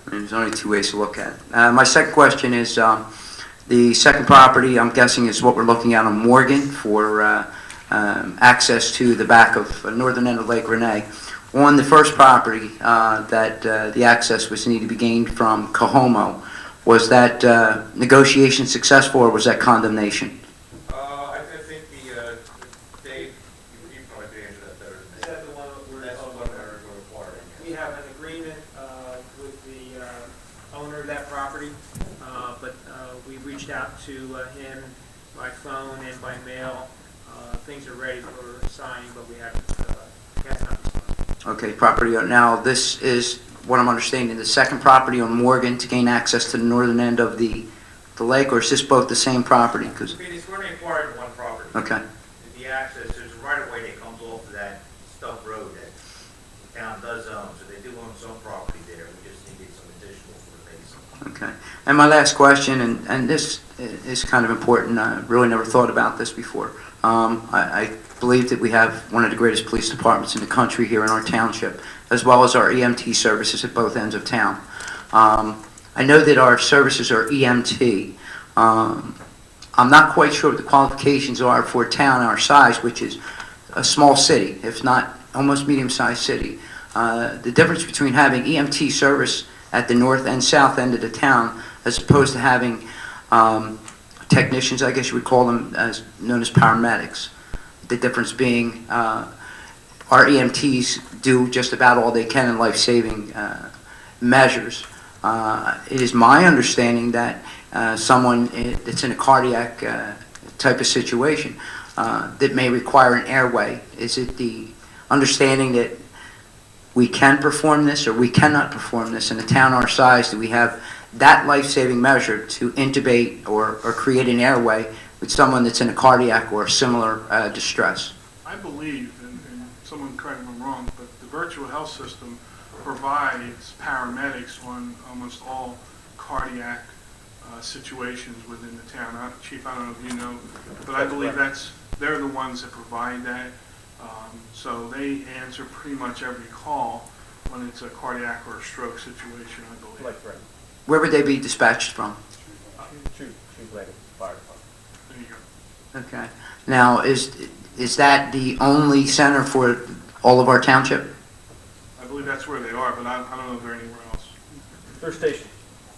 There's only two ways to look at it. My second question is the second property, I'm guessing, is what we're looking at on Morgan for access to the back of northern end of Lake Renee. On the first property that the access was needed to be gained from Cohomo, was that negotiation successful or was that condemnation?
I think Dave, you probably answer that better than me.
Is that the one where
That's the one we're requiring.
we have an agreement with the owner of that property, but we reached out to him by phone and by mail. Things are ready for signing, but we haven't responded.
Okay, property. Now, this is what I'm understanding, the second property on Morgan to gain access to the northern end of the lake, or is this both the same property?
It's going to inquire one property.
Okay.
The access, there's a right-of-way that comes off of that stump road that the town does own, so they do own some property there. We just needed some additional for the base.
Okay. And my last question, and this is kind of important. I really never thought about this before. I believe that we have one of the greatest police departments in the country here in our township, as well as our EMT services at both ends of town. I know that our services are EMT. I'm not quite sure what the qualifications are for a town our size, which is a small city, if not almost medium-sized city. The difference between having EMT service at the north and south end of the town, as opposed to having technicians, I guess you would call them, as known as paramedics. The difference being our EMTs do just about all they can in life-saving measures. It is my understanding that someone that's in a cardiac type of situation that may require an airway, is it the understanding that we can perform this or we cannot perform this in a town our size? Do we have that life-saving measure to intubate or create an airway with someone that's in a cardiac or similar distress?
I believe, and someone correct me if I'm wrong, but the virtual health system provides paramedics on almost all cardiac situations within the town. Chief, I don't know if you know, but I believe they're the ones that provide that. So they answer pretty much every call when it's a cardiac or a stroke situation, I believe.
Where would they be dispatched from?
Fire Department. There you go.
Okay. Now, is that the only center for all of our township?
I believe that's where they are, but I don't know if they're anywhere else.
They're stationed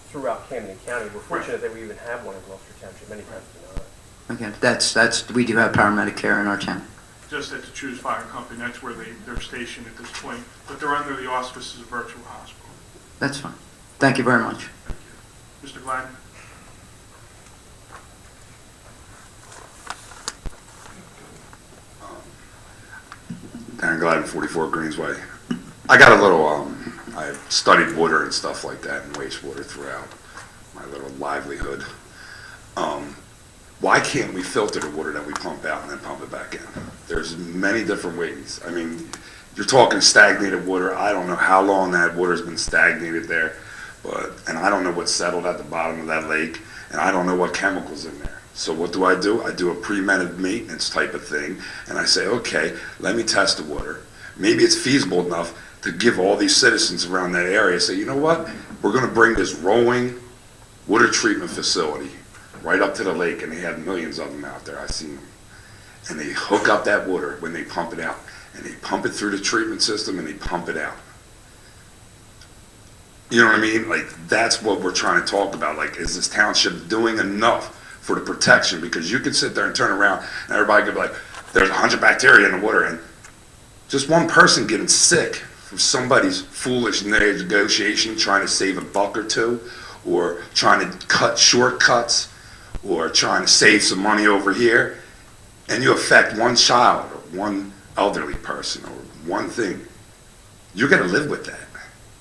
throughout Camden County. We're fortunate that we even have one in Gloucester Township. Many times we know that.
Okay, we do have paramedic care in our town.
Just at the Choose Fire Company, that's where they're stationed at this point, but they're under the auspices of Virtual Hospital.
That's fine. Thank you very much.
Thank you. Mr. Gladden?
Darren Gladden, 44 Greensway. I got a little, I studied water and stuff like that and wastewater throughout my little livelihood. Why can't we filter the water that we pump out and then pump it back in? There's many different ways. I mean, you're talking stagnated water. I don't know how long that water's been stagnated there, and I don't know what's settled at the bottom of that lake, and I don't know what chemicals in there. So what do? I do a preventive maintenance type of thing, and I say, okay, let me test the water. Maybe it's feasible enough to give all these citizens around that area, say, you know what? We're going to bring this rolling water treatment facility right up to the lake, and they have millions of them out there. I've seen them. And they hook up that water when they pump it out, and they pump it through the treatment system, and they pump it out. You know what I mean? Like, that's what we're trying to talk about. Like, is this township doing enough for the protection? Because you could sit there and turn around, and everybody could be like, there's 100 bacteria in the water, and just one person getting sick from somebody's foolish negotiation trying to save a buck or two, or trying to cut shortcuts, or trying to save some money over here, and you affect one child or one elderly person or one thing, you got to live with that.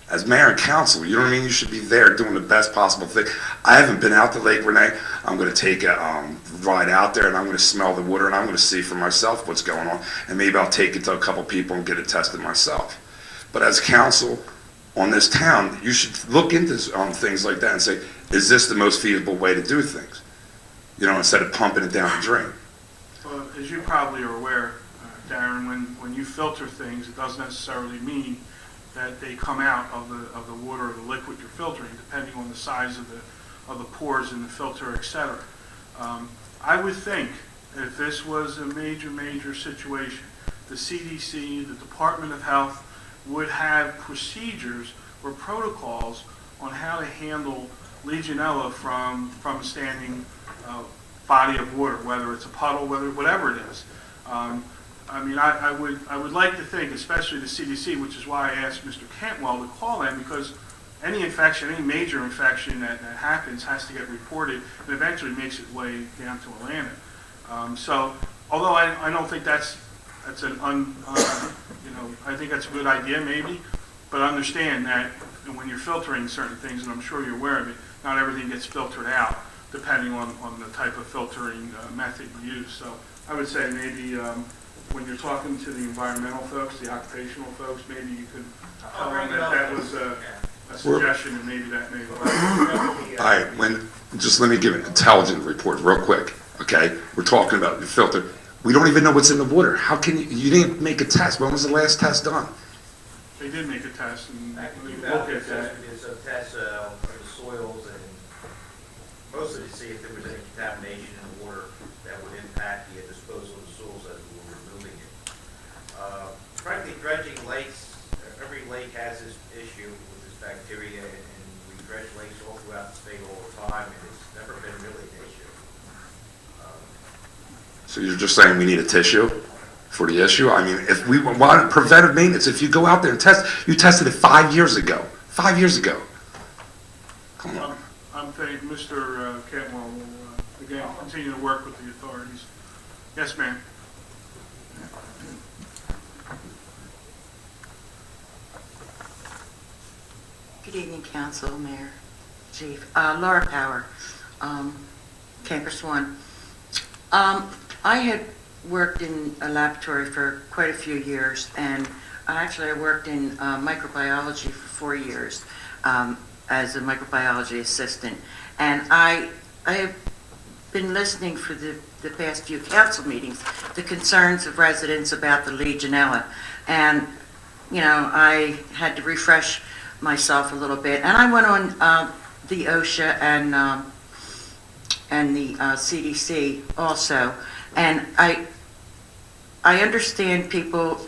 As mayor and council, you know what I mean? You should be there doing the best possible thing. I haven't been out to Lake Renee. I'm going to take a ride out there, and I'm going to smell the water, and I'm going to see for myself what's going on, and maybe I'll take it to a couple people and get it tested myself. But as council on this town, you should look into things like that and say, is this the most feasible way to do things? You know, instead of pumping it down the drain.
Well, as you probably are aware, Darren, when you filter things, it doesn't necessarily mean that they come out of the water or the liquid you're filtering, depending on the size of the pores in the filter, etc. I would think if this was a major situation, the CDC, the Department of Health, would have procedures or protocols on how to handle Legionella from a standing body of water, whether it's a puddle, whatever it is. I mean, I would like to think, especially the CDC, which is why I asked Mr. Cantwell to call them, because any infection, any major infection that happens has to get reported and eventually makes its way down to Atlanta. So, although I don't think that's an I think that's a good idea maybe, but understand that when you're filtering certain things, and I'm sure you're aware of it, not everything gets filtered out depending on the type of filtering method you use. So I would say maybe when you're talking to the environmental folks, the occupational folks, maybe you could tell them that was a suggestion, and maybe that may work.
All right, just let me give an intelligent report real quick, okay? We're talking about the filter. We don't even know what's in the water. How can you didn't make a test. When was the last test done?
They did make a test, and we look at that.
It's a test of the soils, and mostly to see if there was any contamination in the water that would impact the disposal of the soils as we were removing it. Frankly, dredging lakes, every lake has this issue with this bacteria, and throughout the state all the time, and it's never been really an issue.
So you're just saying we need a tissue for the issue? I mean, if we want preventive maintenance, if you go out there and test, you tested it 5 years ago. 5 years ago. Come on.
I'm thinking Mr. Cantwell will, again, continue to work with the authorities. Yes, ma'am.
Good evening, Council, Mayor, Chief. Laura Power, Campus One. I had worked in a laboratory for quite a few years, and actually I worked in microbiology for 4 years as a microbiology assistant. And I have been listening for the past few council meetings, the concerns of residents about the Legionella. And, you know, I had to refresh myself a little bit. And I went on the OSHA and the CDC also. And I understand people,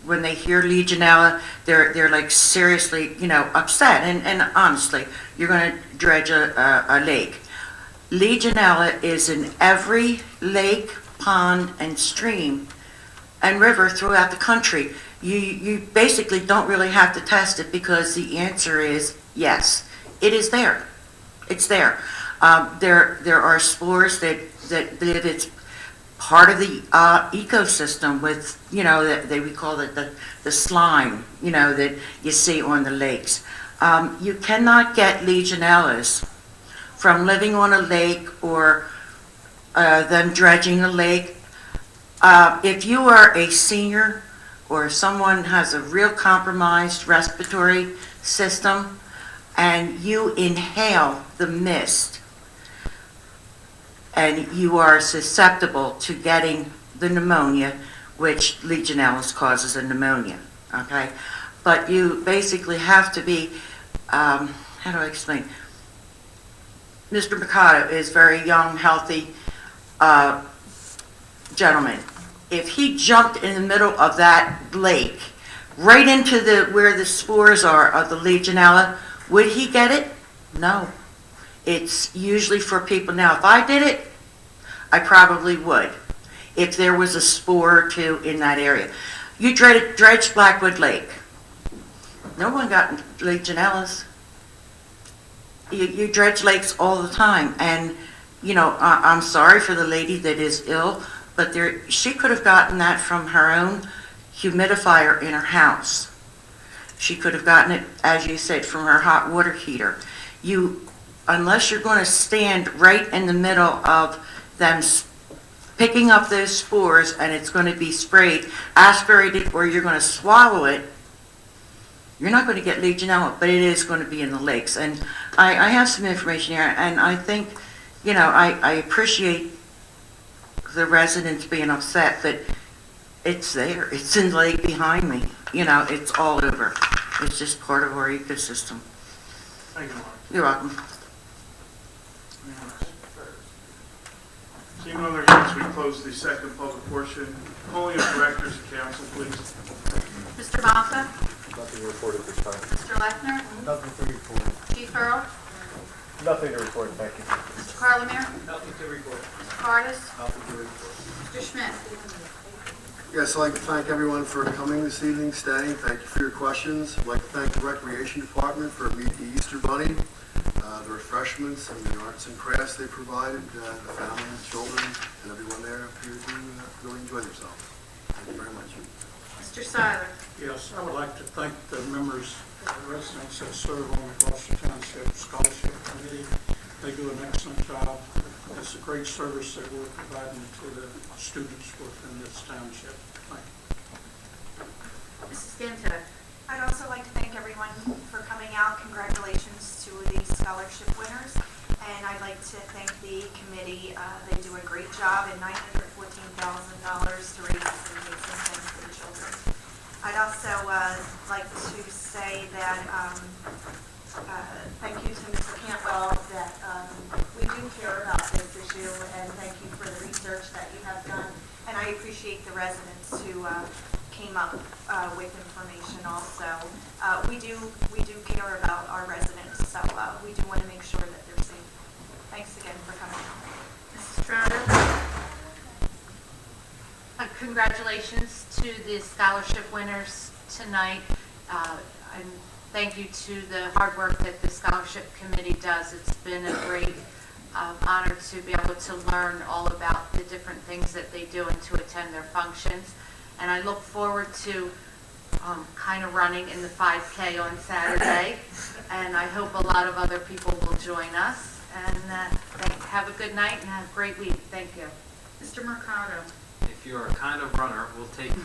when they hear Legionella, they're like seriously, you know, upset. And honestly, you're going to dredge a lake. Legionella is in every lake, pond, and stream and river throughout the country. You basically don't really have to test it because the answer is yes. It is there. It's there. There are spores that live. It's part of the ecosystem with, you know, we call it the slime, you know, that you see on the lakes. You cannot get Legionellas from living on a lake or them dredging a lake. If you are a senior or someone has a real compromised respiratory system and you inhale the mist, and you are susceptible to getting the pneumonia, which Legionella causes a pneumonia, okay? But you basically have to be, how do I explain? Mr. Mercado is a very young, healthy gentleman. If he jumped in the middle of that lake, right into where the spores are of the Legionella, would he get it? No. It's usually for people. Now, if I did it, I probably would, if there was a spore or two in that area. You dredge Blackwood Lake. No one got Legionellas. You dredge lakes all the time, and you know, I'm sorry for the lady that is ill, but she could have gotten that from her own humidifier in her house. She could have gotten it, as you said, from her hot water heater. Unless you're going to stand right in the middle of them picking up those spores and it's going to be sprayed, aspirated, or you're going to swallow it, you're not going to get Legionella, but it is going to be in the lakes. And I have some information here, and I think, you know, I appreciate the residents being upset, but it's there. It's in the lake behind me. You know, it's all over. It's just part of our ecosystem.
Thank you, Mark.
You're welcome.
Seeing no other hands, we close the second public portion. Calling of directors and council, please.
Mr. Malka?
Nothing to report at this time.
Mr. Lechner?
Nothing to report.
Chief Earl?
Nothing to report, thank you.
Mr. Carlemere?
Nothing to report.
Mr. Cardis?
Nothing to report.
Mr. Schmidt?
Yes, I'd like to thank everyone for coming this evening, staying. Thank you for your questions. I'd like to thank the Recreation Department for Meet the Easter Bunny, the refreshments and the arts and crafts they provided. The families, children, and everyone there appeared to really enjoy themselves. Thank you very much.
Mr. Seiler?
Yes, I would like to thank the members, the residents that serve on the Gloucester Township Scholarship Committee. They do an excellent job. It's a great service that we're providing to the students within this township. Thank you.
Mrs. Gento?
I'd also like to thank everyone for coming out. Congratulations to the scholarship winners. And I'd like to thank the committee. They do a great job, and $914,000 to raise some amazing things for the children. I'd also like to say that thank you to Mr. Cantwell that we do care about this issue, and thank you for the research that you have done. And I appreciate the residents who came up with information also. We do care about our residents. So we do want to make sure that they're safe. Thanks again for coming out.
Mrs. Stroder? Congratulations to the scholarship winners tonight. And thank you to the hard work that the scholarship committee does. It's been a great honor to be able to learn all about the different things that they do and to attend their functions. And I look forward to kind of running in the 5K on Saturday. And I hope a lot of other people will join us. And have a good night and have a great week. Thank you. Mr. Mercado?
If you're a kind of runner, we'll take you.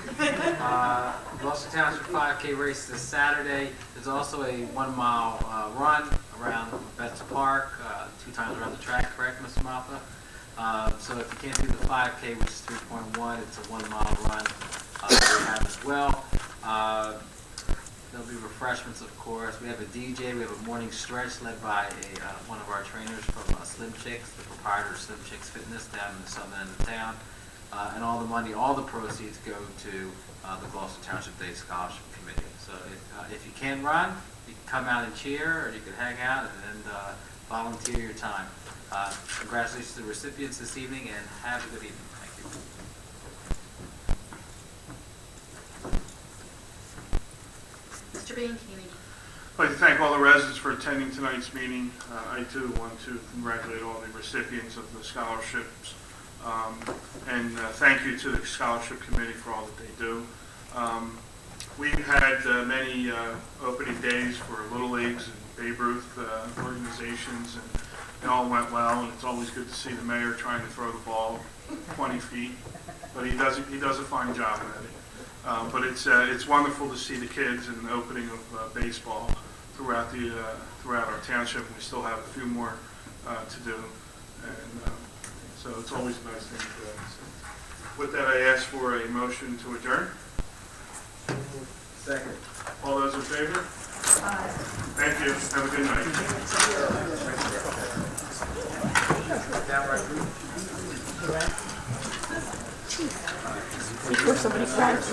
Gloucester Township 5K race this Saturday. There's also a 1 mile run around Betts Park, 2 times around the track, correct, Mr. Malfa? So if you can't do the 5K, which is 3.1, it's a 1 mile run we have as well. There'll be refreshments, of course. We have a DJ. We have a morning stretch led by one of our trainers from Slim Chicks, the proprietor of Slim Chicks Fitness down in the southern end of town. And all the money, all the proceeds go to the Gloucester Township Day Scholarship Committee. So if you can run, you can come out and cheer, or you can hang out and volunteer your time. Congratulations to the recipients this evening, and have a good evening. Thank you.
Mr. Bianchini?
I'd like to thank all the residents for attending tonight's meeting. I too want to congratulate all the recipients of the scholarships. And thank you to the Scholarship Committee for all that they do. We've had many opening days for Little Leagues and Babe Ruth organizations, and it all went well, and it's always good to see the mayor trying to throw the ball 20 feet, but he does a fine job at it. But it's wonderful to see the kids and the opening of baseball throughout our township, and we still have a few more to do. And so it's always a nice thing to do. So with that, I ask for a motion to adjourn.
Second.
All those in favor? Aye. Thank you. Have a good night.
Before somebody cries.